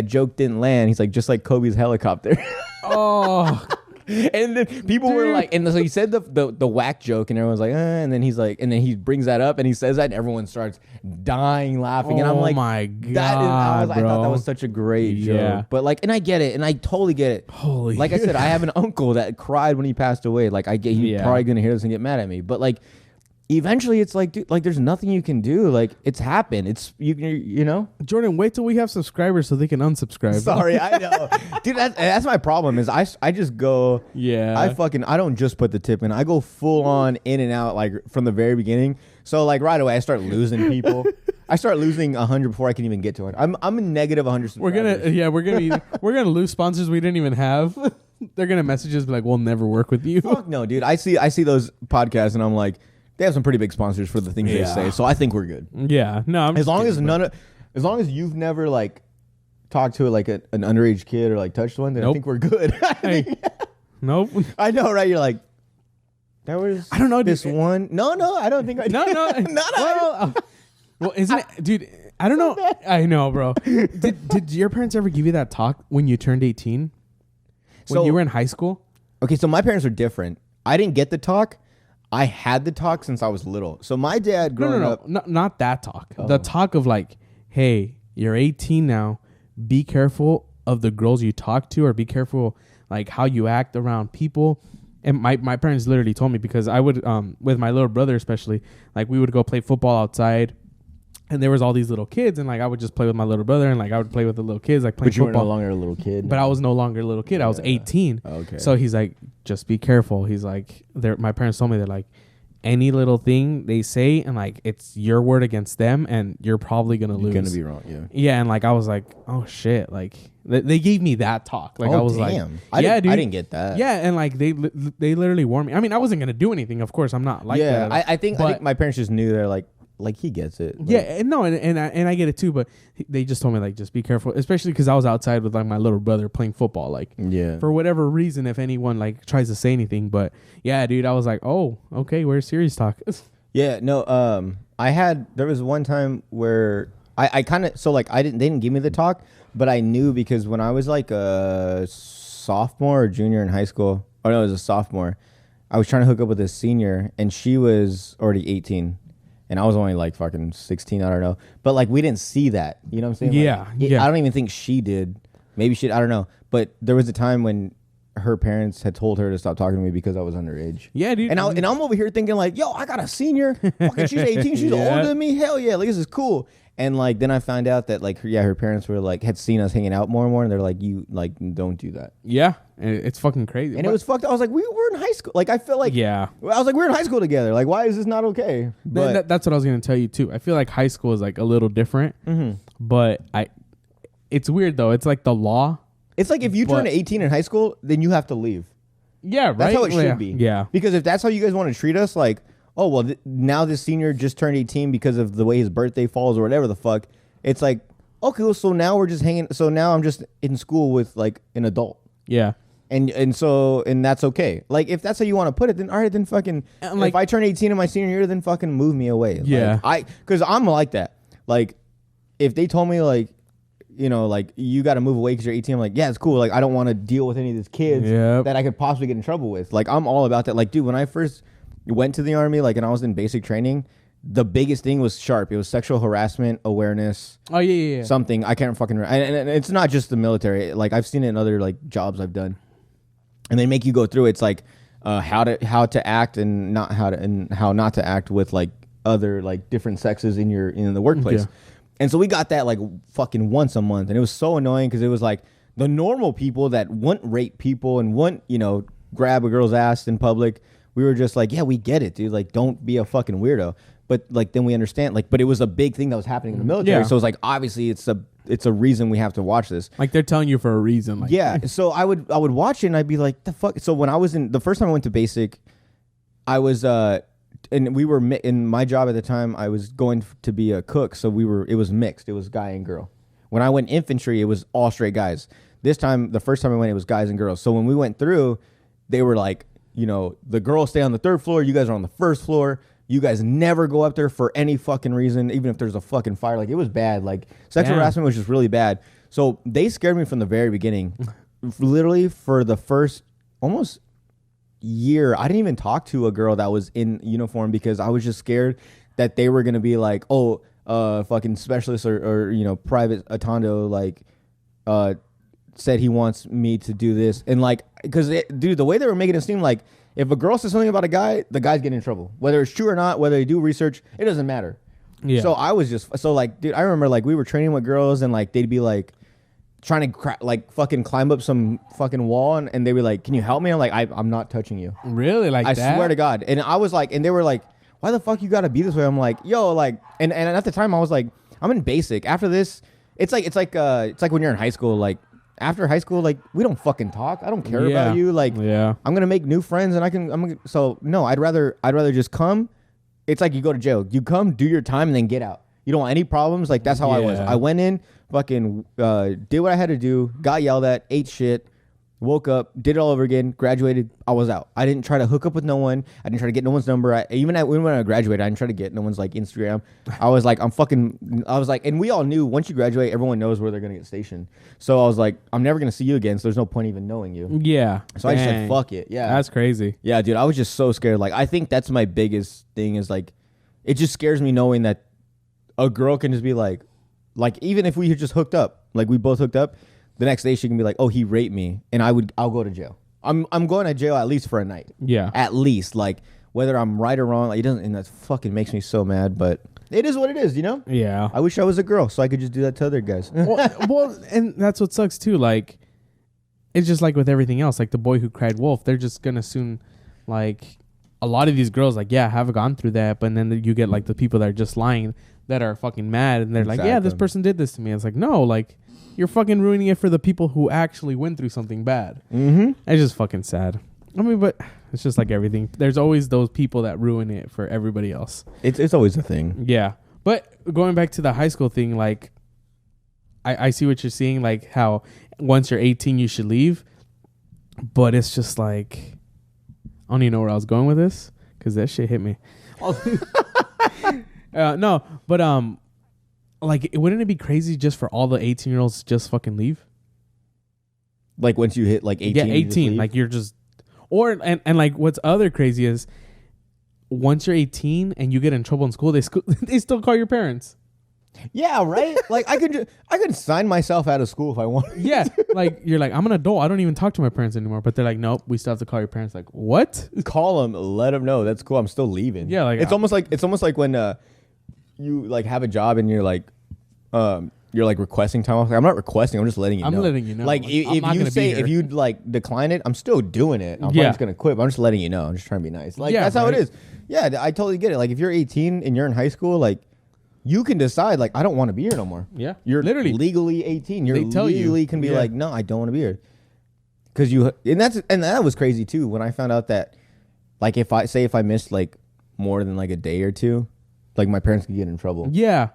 joke didn't land. He's like, just like Kobe's helicopter. Oh. And then people were like, and so he said the whack joke, and everyone's like, and then he's like, and then he brings that up, and he says that, and everyone starts dying laughing. And I'm like, my God, I thought that was such a great joke. But like, and I get it, and I totally get it. Holy, like I said, I have an uncle that cried when he passed away. Like, I get, he's probably gonna hear this and get mad at me, but like, eventually it's like, dude, like, there's nothing you can do. Like, it's happened. It's you know. Jordan, wait till we have subscribers so they can unsubscribe. Sorry, I know, dude. That's my problem. Is I just go. Yeah. I don't just put the tip in. I go full on in and out, like, from the very beginning. So like right away I start losing people. I start losing 100 before I can even get to it. I'm a negative 100 subscribers. We're gonna lose sponsors we didn't even have. They're gonna message us, be like, we'll never work with you. Fuck no, dude. I see those podcasts and I'm like, they have some pretty big sponsors for the things they say, so I think we're good. Yeah, no. As long as you've never like talked to like an underage kid or like touched one, then I think we're good. Nope. I know, right? You're like, that was. I don't know. This one. No, I don't think I did. No. Well, isn't it, dude? I don't know. I know, bro. Did your parents ever give you that talk when you turned 18? When you were in high school? Okay, so my parents are different. I didn't get the talk. I had the talk since I was little. So my dad growing up... Not that talk. Oh. The talk of like, hey, you're 18 now. Be careful of the girls you talk to, or be careful like how you act around people. And my parents literally told me, because I would, with my little brother especially, like we would go play football outside. And there was all these little kids, and like I would just play with my little brother, and like I would play with the little kids, like playing football. But you were no longer a little kid. But I was no longer a little kid. I was 18. Okay. So he's like, just be careful. He's like, my parents told me, they're like, any little thing they say, and like it's your word against them, and you're probably gonna lose. You're gonna be wrong. Yeah. Yeah, and like I was like, oh shit, like they gave me that talk. Like I was like, dude, I didn't get that. Yeah, and like they literally warned me. I mean, I wasn't gonna do anything. Of course, I'm not like that. Yeah, I think my parents just knew. They're like he gets it. Like, yeah, and I get it too, but they just told me like just be careful, especially because I was outside with like my little brother playing football. Like, yeah, for whatever reason, if anyone like tries to say anything, but yeah, dude, I was like, oh, okay, where's serious talk? Yeah, no, there was one time where I kind of, so like they didn't give me the talk, but I knew because when I was like a sophomore or junior in high school, oh no, it was a sophomore, I was trying to hook up with a senior, and she was already 18. And I was only like fucking 16, I don't know. But like we didn't see that. You know what I'm saying? Yeah, like, I don't even think she did. Maybe she, I don't know. But there was a time when her parents had told her to stop talking to me because I was underage. Yeah, dude. And I'm over here thinking like, yo, I got a senior. Fucking she's 18. She's older than me. Hell yeah. Like, this is cool. And like then I found out that like her parents were like had seen us hanging out more and more, and they're like, you like don't do that. Yeah, it's fucking crazy. And it was fucked. I was like, we were in high school. Like I felt like I was like, we're in high school together. Like why is this not okay? But that's what I was gonna tell you too. I feel like high school is like a little different, but it's weird though. It's like the law. It's like if you turn 18 in high school, then you have to leave. Yeah, right. That's how it should be. Yeah, because if that's how you guys want to treat us, like, oh well, now this senior just turned 18 because of the way his birthday falls or whatever the fuck. It's like, okay, well, so now we're just hanging. So now I'm just in school with like an adult. Yeah. And that's okay. Like if that's how you want to put it, then all right, then fucking. Like, if I turn 18 in my senior year, then fucking move me away. Yeah. Like, because I'm like that. Like, if they told me like, you know, like you got to move away because you're 18, I'm like, yeah, it's cool. Like I don't want to deal with any of these kids that I could possibly get in trouble with. Like I'm all about that. Like, dude, when I first went to the army, like, and I was in basic training, the biggest thing was SHARP. It was sexual harassment awareness. Oh yeah. Something I can't fucking. And it's not just the military. Like I've seen it in other like jobs I've done, and they make you go through. It's like how to act and how not to act with like other like different sexes in the workplace. Yeah. And so we got that like fucking once a month, and it was so annoying because it was like the normal people that wouldn't rape people and wouldn't grab a girl's ass in public. We were just like, yeah, we get it, dude. Like, don't be a fucking weirdo. But like then we understand, like, but it was a big thing that was happening in the military. Yeah. So it's like obviously it's a reason we have to watch this. Like they're telling you for a reason. Like. Yeah. So I would watch it and I'd be like, the fuck. So when I was the first time I went to basic, I was and we were in my job at the time. I was going to be a cook, so it was mixed. It was guy and girl. When I went infantry, it was all straight guys. This time, the first time I went, it was guys and girls. So when we went through, they were like, the girls stay on the third floor. You guys are on the first floor. You guys never go up there for any fucking reason, even if there's a fucking fire. Like, it was bad. Like, sexual harassment was just really bad. So they scared me from the very beginning. Literally, for the first almost year, I didn't even talk to a girl that was in uniform because I was just scared that they were going to be like, oh, fucking specialist or Private Atondo, like, said he wants me to do this. And, like, because, dude, the way they were making it seem like, if a girl says something about a guy, the guy's getting in trouble. Whether it's true or not, whether they do research, it doesn't matter. Yeah. So I was just, like, dude, I remember, like, we were training with girls and, like, they'd be, like, trying to, like, fucking climb up some fucking wall and they'd be like, can you help me? I'm like, I'm not touching you. Really? Like I that? swear to God. And I was like, and they were like, why the fuck you gotta be this way? I'm like, yo, like, and at the time I was like, I'm in basic. After this, it's like when you're in high school, like, after high school, like, we don't fucking talk. I don't care about you. Like, I'm gonna make new friends, and so no, I'd rather just come. It's like you go to jail. You come, do your time, and then get out. You don't want any problems. Like, that's how I was. I went in, fucking did what I had to do, got yelled at, ate shit, woke up, did it all over again, graduated, I was out. I didn't try to hook up with no one. I didn't try to get no one's number. When I graduated, I didn't try to get no one's, like, Instagram. I was like, and we all knew once you graduate, everyone knows where they're going to get stationed. So I was like, I'm never going to see you again, so there's no point even knowing you. Yeah. So I just said, fuck it. Yeah. That's crazy. Yeah, dude, I was just so scared. Like, I think that's my biggest thing is, like, it just scares me knowing that a girl can just be like, even if we had just hooked up, like, we both hooked up, the next day she can be like, oh, he raped me, and I'll go to jail. I'm going to jail at least for a night. Yeah. At least, like, whether I'm right or wrong, like, it doesn't, and that fucking makes me so mad, but it is what it is, Yeah. I wish I was a girl so I could just do that to other guys. well, and that's what sucks too. Like, it's just like with everything else. Like the boy who cried wolf, they're just gonna soon, like, a lot of these girls like, yeah, have gone through that, but then you get like the people that are just lying that are fucking mad, and they're like, yeah, this person did this to me. It's like, no, like you're fucking ruining it for the people who actually went through something bad. Mm-hmm. It's just fucking sad. I mean, but it's just like everything. There's always those people that ruin it for everybody else. It's always a thing. Yeah. But going back to the high school thing, like I see what you're seeing, like how once you're 18 you should leave. But it's just like, I don't even know where I was going with this because that shit hit me. No, but like, wouldn't it be crazy just for all the 18-year-olds to just fucking leave? Like once you hit like 18? Yeah, 18. Like you're just, or and like what's other crazy is once you're 18 and you get in trouble in school, they still call your parents. Yeah, right. Like I could sign myself out of school if I want. Yeah, like you're like, I'm an adult. I don't even talk to my parents anymore. But they're like, nope, we still have to call your parents. Like, what? Call them, let them know. That's cool. I'm still leaving. Yeah, like it's almost like when you like have a job and you're like requesting time off. Like, I'm not requesting. I'm just letting you know. I'm letting you know. Like if you like decline it, I'm still doing it. I'm probably just gonna quit. But I'm just letting you know. I'm just trying to be nice. Like that's how it is. Yeah, I totally get it. Like if you're 18 and you're in high school, like you can decide like I don't want to be here no more. Yeah, you're literally legally 18. You're legally can be like, no, I don't want to be here. Because that was crazy too when I found out that like if I missed like more than like a day or two, like my parents could get in trouble. Yeah.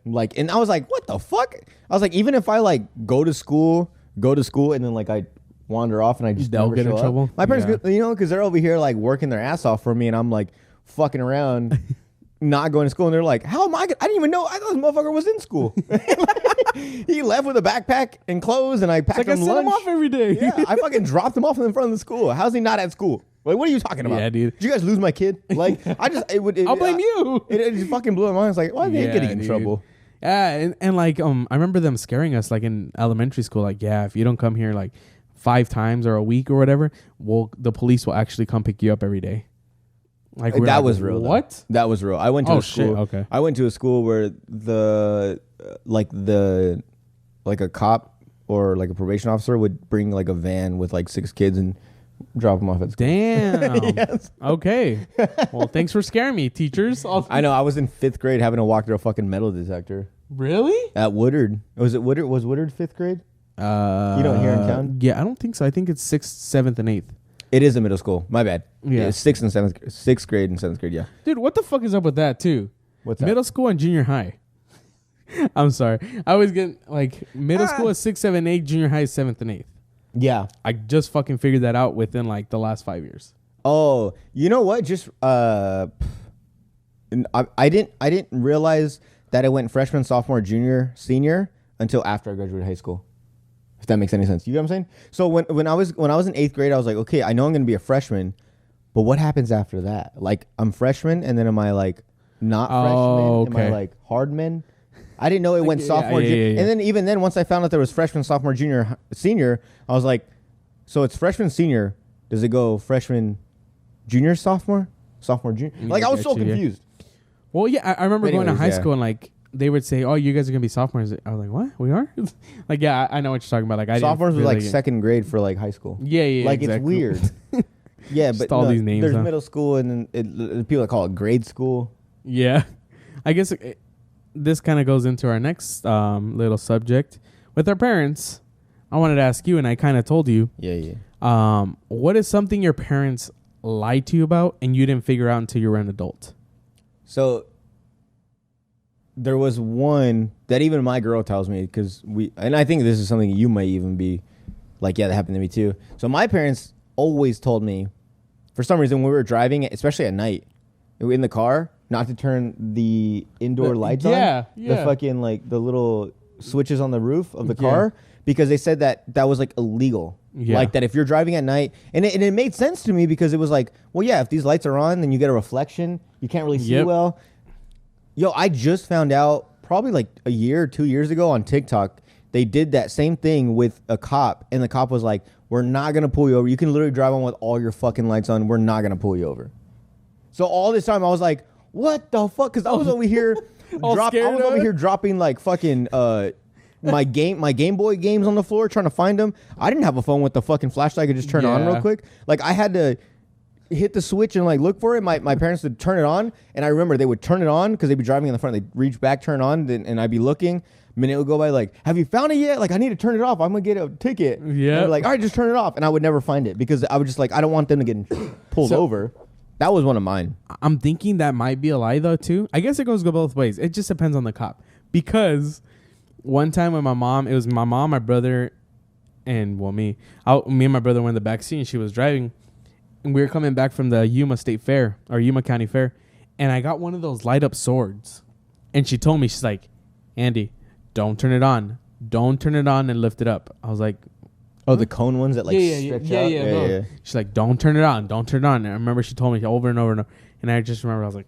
Like, and I was like, what the fuck? I was like, even if I like go to school and then like I wander off and I just they'll get in trouble. My parents, because they're over here like working their ass off for me, and I'm like fucking around. Not going to school, and they're like, how am I didn't even know. I thought this motherfucker was in school. He left with a backpack and clothes, and I packed him lunch. I sent him off every day. Yeah, I fucking dropped him off in front of the school. How's he not at school? Like, what are you talking about? Yeah, dude. Did you guys lose my kid? Like, I'll blame you. It just fucking blew my mind. It's like, why are they getting in trouble? Yeah, and like, I remember them scaring us, like in elementary school, like, yeah, if you don't come here like 5 times or a week or whatever, the police will actually come pick you up every day. Like that was real. What? Though. That was real. I went to a school. Shit, okay. I went to a school where like a cop or like a probation officer would bring like a van with like 6 kids and drop them off at school. Damn. Yes. Okay. Well, thanks for scaring me, teachers. I know. I was in 5th grade having to walk through a fucking metal detector. Really? At Woodard. Was Woodard 5th grade? You don't here in town? Yeah, I don't think so. I think it's 6th, 7th, and 8th. It is a middle school. My bad. Yeah. 6th grade and 7th grade, yeah. Dude, what the fuck is up with that, too? What's that? Middle school and junior high. I'm sorry. I always get, like, middle school is 6, 7, 8, junior high is 7th and 8th. Yeah. I just fucking figured that out within, like, the last 5 years. Oh, you know what? Just, I didn't realize that it went freshman, sophomore, junior, senior until after I graduated high school. If that makes any sense. You know what I'm saying? So when I was in 8th grade, I was like, okay, I know I'm going to be a freshman, but what happens after that? Like, I'm freshman, and then am I like not freshman? Okay. Am I like hardman? I didn't know it went sophomore, junior. And then even then, once I found out there was freshman, sophomore, junior, senior, I was like, so it's freshman, senior. Does it go freshman, junior, sophomore, junior? Like, I was so confused. Well, yeah, I remember going to high school and like, they would say, "Oh, you guys are gonna be sophomores." I was like, "What? We are?" Like, yeah, I know what you're talking about. Like, sophomores was like 2nd grade for like high school. Yeah, like exactly. It's weird. Yeah, but all these names. There's middle school, and then people that call it grade school. Yeah, I guess this kind of goes into our next little subject with our parents. I wanted to ask you, and I kind of told you. Yeah. What is something your parents lied to you about, and you didn't figure out until you were an adult? So. There was one that even my girl tells me and I think this is something you might even be like, yeah, that happened to me too. So my parents always told me, for some reason, when we were driving, especially at night, in the car, not to turn the indoor lights on. Yeah. The fucking like the little switches on the roof of the car, because they said that was like illegal. Yeah. Like that if you're driving at night, and it made sense to me because it was like, well, yeah, if these lights are on, then you get a reflection. You can't really see well. Yo, I just found out probably like a year or 2 years ago on TikTok, they did that same thing with a cop, and the cop was like, we're not going to pull you over. You can literally drive on with all your fucking lights on. We're not going to pull you over. So all this time I was like, what the fuck? Because I was over here dropping like fucking my Game Boy games on the floor trying to find them. I didn't have a phone with the fucking flashlight I could just turn on real quick. Like I had to hit the switch and like look for it, my parents would turn it on, and I remember they would turn it on because they'd be driving in the front. They'd reach back, turn on, and I'd be looking. Minute would go by, like, have you found it yet? Like, I need to turn it off. I'm gonna get a ticket. Yeah. Like, all right, just turn it off, and I would never find it because I was just like, I don't want them to get pulled over. That was one of mine. I'm thinking that might be a lie though too. I guess it goes both ways. It just depends on the cop. Because one time with my mom, it was my mom, my brother, and me and my brother were in the back seat, and she was driving, and we were coming back from the Yuma State Fair or Yuma County Fair, and I got one of those light up swords, and she told me, she's like, Andy, don't turn it on and lift it up. I was like, oh, the cone ones that like stretch out. Yeah. She's like, don't turn it on. And I remember she told me over and over, and I just remember I was like,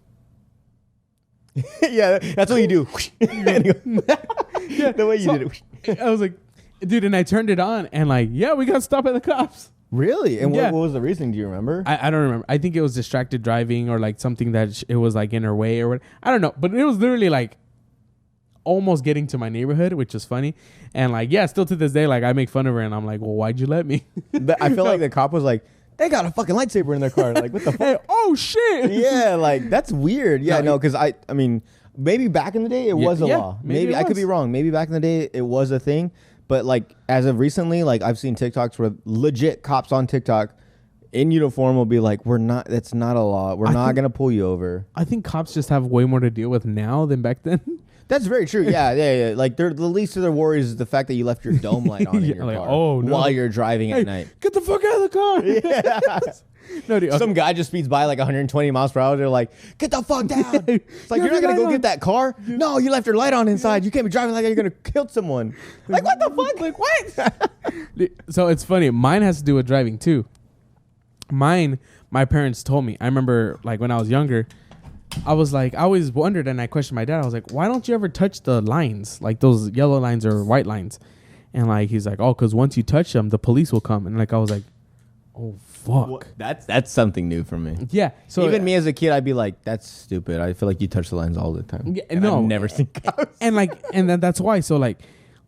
yeah, that's what you do. Yeah, the way you did it. I was like, dude, and I turned it on, and like, yeah, we got stopped by the cops. Really? And what was the reason? Do you remember? I don't remember. I think it was distracted driving or like something that it was like in her way or what. I don't know. But it was literally like almost getting to my neighborhood, which is funny. And like, yeah, still to this day, like I make fun of her, and I'm like, well, why'd you let me? I feel like the cop was like, they got a fucking lightsaber in their car. Like, what the fuck? Hey, oh shit. Yeah, like that's weird. Yeah, no, because I mean, maybe back in the day it was a law. Maybe I could be wrong. Maybe back in the day it was a thing. But like as of recently, like I've seen TikToks where legit cops on TikTok in uniform will be like, that's not a law. We're not going to pull you over. I think cops just have way more to deal with now than back then. That's very true. Yeah. Like the least of their worries is the fact that you left your dome light on in your car while you're driving at night. Get the fuck out of the car. Yeah. No, dude, some guy just speeds by like 120 miles per hour. They're like, get the fuck down. It's like, you're not going to go get that car? No, you left your light on inside. You can't be driving like that. You're going to kill someone. Like, what the fuck? Like, what? So it's funny. Mine has to do with driving too. My parents told me, I remember like when I was younger, I was like, I always wondered, and I questioned my dad. I was like, why don't you ever touch the lines, like those yellow lines or white lines? And like, he's like, oh, because once you touch them, the police will come. And like, I was like, oh, fuck. Well, that's something new for me. Yeah. So even me as a kid, I'd be like, that's stupid. I feel like you touch the lines all the time. Yeah, no. I've never seen cops. And then that's why. So like,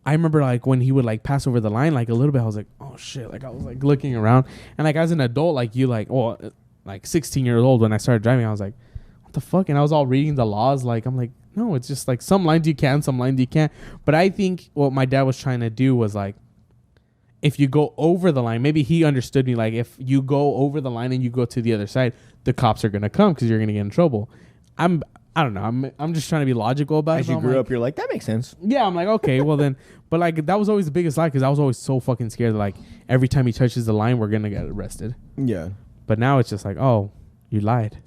I remember like when he would like pass over the line like a little bit, I was like, oh shit. Like I was like looking around, and like as an adult, like you like, well, like 16 years old when I started driving, I was like, what the fuck? And I was all reading the laws. Like, I'm like, no, it's just like some lines you can, some lines you can't. But I think what my dad was trying to do was like, if you go over the line, maybe he understood me. Like if you go over the line and you go to the other side, the cops are going to come because you're going to get in trouble. I don't know. I'm just trying to be logical about it. As you grew up, you're like, that makes sense. Yeah, I'm like, okay, well then. But like that was always the biggest lie because I was always so fucking scared that like every time he touches the line, we're going to get arrested. Yeah. But now it's just like, oh, you lied.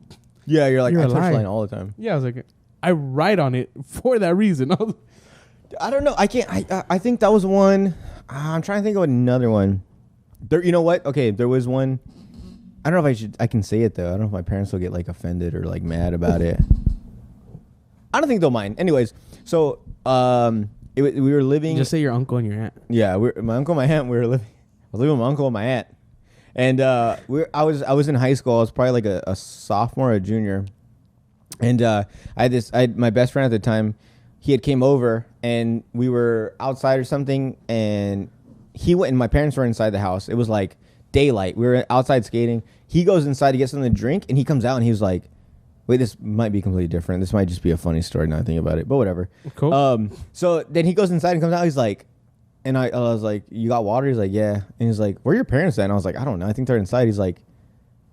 Yeah, you're like, I touch the line all the time. Yeah, I was like, I write on it for that reason. I don't know. I can't. I think that was one. I'm trying to think of another one. There, you know what? Okay, there was one. I don't know if I can say it though. I don't know if my parents will get like offended or like mad about it. I don't think they'll mind. Anyways, so we were living. Just say your uncle and your aunt. Yeah, my uncle and my aunt. I was living with my uncle and my aunt, and I was in high school. I was probably like a sophomore or a junior, and I had my best friend at the time. He had came over and we were outside or something, and he went and my parents were inside the house. It was like daylight. We were outside skating. He goes inside to get something to drink, and he comes out and he was like, wait, this might be completely different. This might just be a funny story now I think about it, but whatever. Cool. So then he goes inside and comes out. He's like, and I was like, you got water? He's like, yeah. And he's like, where are your parents at? And I was like, I don't know. I think they're inside. He's like,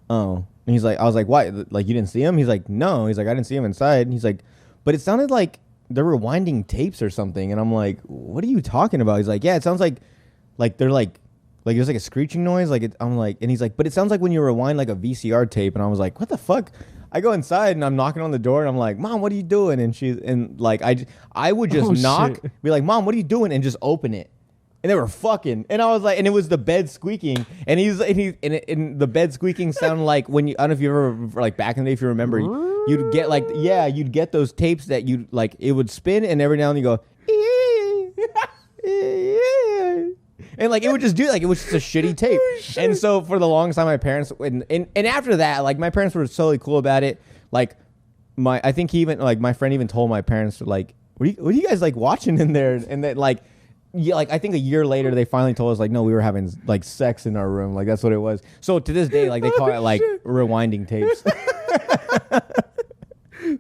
oh. And he's like, I was like, why? Like, you didn't see him? He's like, no. He's like, I didn't see him inside. And he's like, but it sounded like they're rewinding tapes or something. And I'm like, what are you talking about? He's like, yeah, it sounds like they're like there's like a screeching noise. I'm like, and he's like, but it sounds like when you rewind like a VCR tape. And I was like, what the fuck? I go inside and I'm knocking on the door and I'm like, Mom, what are you doing? And like, I would just knock, be like, Mom, what are you doing? And just open it. And they were fucking. And I was like, and it was the bed squeaking. And and the bed squeaking sounded like when you, I don't know if you ever, like back in the day, if you remember, you'd get like, yeah, you'd get those tapes that you like, it would spin and every now and then you go, and like, it would just do like, it was just a shitty tape. And so for the longest time, my parents, and after that, like my parents were totally cool about it. Like I think he even, like my friend even told my parents like, what are you guys like watching in there? And that like, Yeah, like I think a year later they finally told us like, no, we were having like sex in our room. Like that's what it was. So to this day, like they call it like rewinding tapes.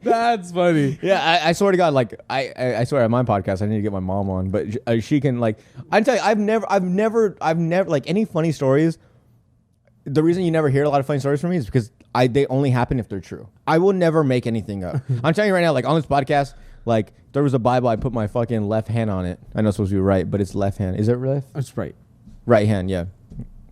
That's funny. Yeah, I swear to God, like I swear at my podcast, I need to get my mom on, but she can like. I tell you, I've never like any funny stories. The reason you never hear a lot of funny stories from me is because they only happen if they're true. I will never make anything up. I'm telling you right now, like on this podcast, like there was a Bible, I put my fucking left hand on it. I know it's supposed to be right, but it's left hand. Is it left? That's right. Right hand, yeah.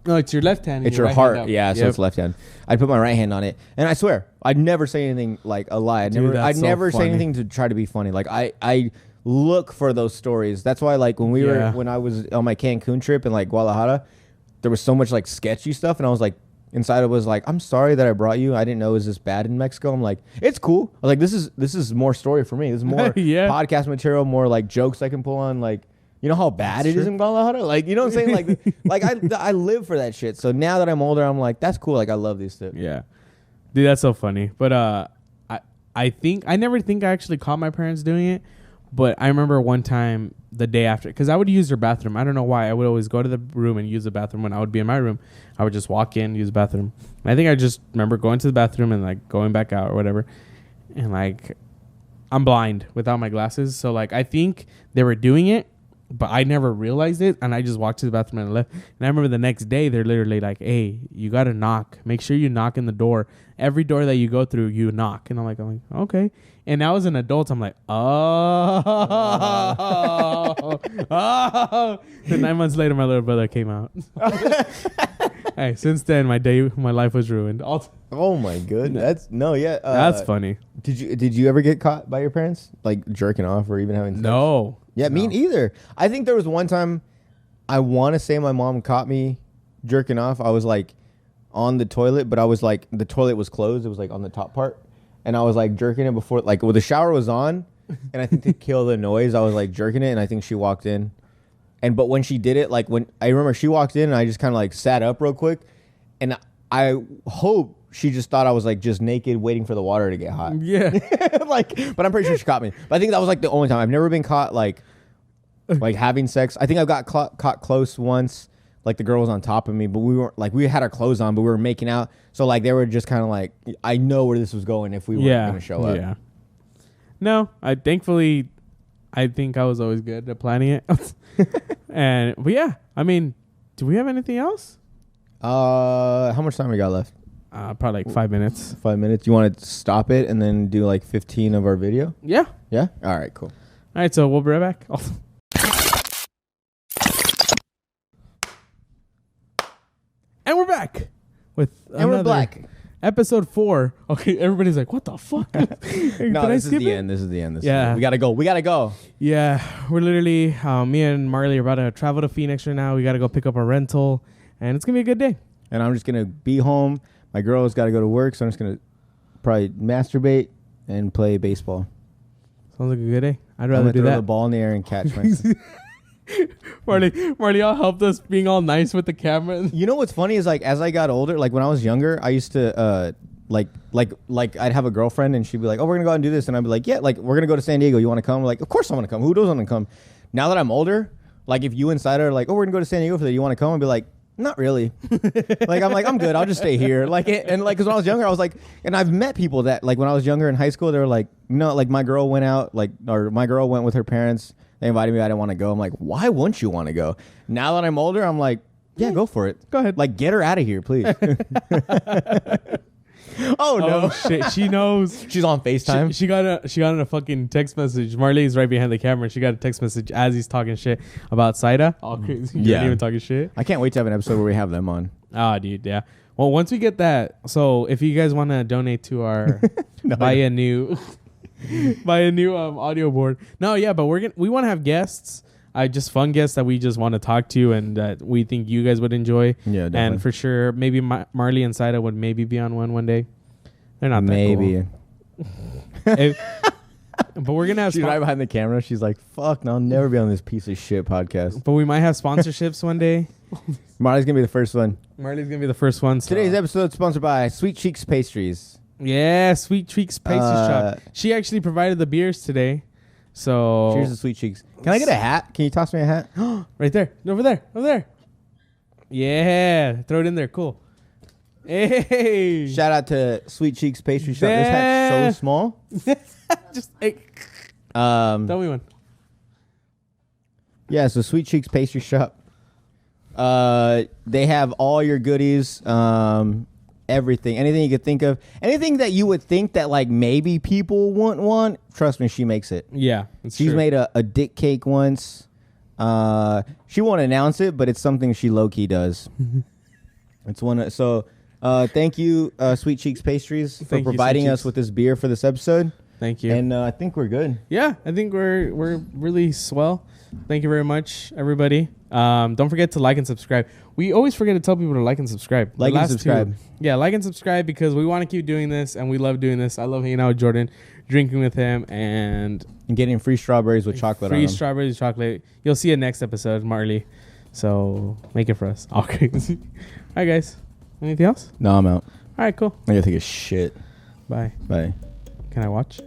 No, it's your left hand. It's your right heart, yeah. So it's left hand. I put my right hand on it, and I swear I'd never say anything like a lie. I'd never say anything to try to be funny. Like I look for those stories. That's why like when I was on my Cancun trip in like Guadalajara, there was so much like sketchy stuff, and I was like inside it was like, I'm sorry that I brought you. I didn't know it was this bad in Mexico. I'm like, it's cool. I was like, this is more story for me. This is more podcast material, more like jokes I can pull on. Like, you know how bad it is in Guadalajara? Like, you know what I'm saying? Like I live for that shit. So now that I'm older, I'm like, that's cool. Like I love these things. Yeah, dude, that's so funny. But I think I never think I actually caught my parents doing it. But I remember one time the day after, because I would use their bathroom. I don't know why. I would always go to the room and use the bathroom when I would be in my room. I would just walk in, use the bathroom. And I think I just remember going to the bathroom and like going back out or whatever. And like, I'm blind without my glasses. So like, I think they were doing it, but I never realized it. And I just walked to the bathroom and I left. And I remember the next day, they're literally like, hey, you got to knock. Make sure you knock in the door. Every door that you go through, you knock. And I'm like, okay. And now as an adult, I'm like, oh. Then 9 months later, my little brother came out. Hey, since then, my life was ruined. Oh my goodness. That's funny. Did you ever get caught by your parents? Like jerking off or even having sex? No. Yeah, me neither. I think there was one time, I want to say my mom caught me jerking off. I was like on the toilet, but I was like, the toilet was closed. It was like on the top part. And I was like jerking it before, like the shower was on. And I think to kill the noise, I was like jerking it. And I think she walked in. But when she did it, like when I remember she walked in and I just kind of like sat up real quick. And I hope she just thought I was like just naked waiting for the water to get hot. Yeah. But I'm pretty sure she caught me. But I think that was like the only time. I've never been caught like having sex. I think I got caught close once. Like the girl was on top of me, but we weren't like, we had our clothes on, but we were making out. So like they were just kind of like, I know where this was going if we weren't going to show up. Yeah. No, I think I was always good at planning it. But yeah, I mean, do we have anything else? How much time we got left? Probably like 5 minutes. 5 minutes. You want to stop it and then do like 15 of our video? Yeah. Yeah? All right, cool. All right, so we'll be right back. And we're back with we're black. Episode 4. Okay, everybody's like, what the fuck? No, this is the end. This is the end. We gotta go. We gotta go. Yeah, we're literally, me and Marley are about to travel to Phoenix right now. We gotta go pick up a rental, and it's gonna be a good day. And I'm just gonna be home. My girl's gotta go to work, so I'm just gonna probably masturbate and play baseball. Sounds like a good day. I'd rather do that. Throw the ball in the air and catch myself. Marley all helped us being all nice with the camera. You know what's funny is like as I got older, like when I was younger, I used to like I'd have a girlfriend and she'd be like, oh, we're gonna go out and do this, and I'd be like, yeah, like we're gonna go to San Diego. You want to come? I'm like, of course I want to come. Who doesn't want to come? Now that I'm older, like if you and Sider are like, oh, we're gonna go to San Diego for that, you want to come? I'd be like, not really. I'm good. I'll just stay here. Because when I was younger, I was like, and I've met people that like when I was younger in high school, they were like, no, like my girl went out, or my girl went with her parents. They invited me. I didn't want to go. I'm like, why wouldn't you want to go? Now that I'm older, I'm like, yeah, go for it. Go ahead. Like, get her out of here, please. Oh no! Shit, she knows. She's on FaceTime. She got a fucking text message. Marley's right behind the camera. She got a text message as he's talking shit about Saida. All crazy. Yeah. You're even talking shit. I can't wait to have an episode where we have them on. Ah, dude, yeah. Well, once we get that, so if you guys want to donate to our buy a new audio board. No, yeah, but we want to have guests. Just fun guests that we just want to talk to and that we think you guys would enjoy. Yeah, definitely. And for sure, maybe Marley and Saida would maybe be on one day. They're not maybe. That cool. But we're going to have... She's right behind the camera. She's like, fuck, no, I'll never be on this piece of shit podcast. But we might have sponsorships one day. Marley's going to be the first one. Marley's going to be the first one. So. Today's episode is sponsored by Sweet Cheeks Pastries. Yeah, Sweet Cheeks Pastry Shop. She actually provided the beers today. So cheers to Sweet Cheeks. Can I get a hat? Can you toss me a hat? Right there. Over there. Yeah. Throw it in there. Cool. Hey. Shout out to Sweet Cheeks Pastry Shop. This hat's so small. Just tell me one. Yeah, so Sweet Cheeks Pastry Shop. They have all your goodies, everything, anything you could think of, anything that you would think that like maybe people wouldn't want. Trust me, she makes it. Yeah, she's true. Made a dick cake once. She won't announce it, but it's something she low key does. It's one. So, thank you, Sweet Cheeks Pastries, for providing us with this beer for this episode. Thank you. And I think we're good. Yeah, I think we're really swell. Thank you very much, everybody. Don't forget to like and subscribe. We always forget to tell people to like and subscribe. Like and subscribe. Yeah, like and subscribe because we want to keep doing this and we love doing this. I love hanging out with Jordan, drinking with him, and getting free strawberries with chocolate on them. Free strawberries with chocolate. You'll see it next episode, Marley. So make it for us. Okay. All right, guys. Anything else? No, I'm out. All right, cool. I gotta take a shit. Bye. Bye. Can I watch?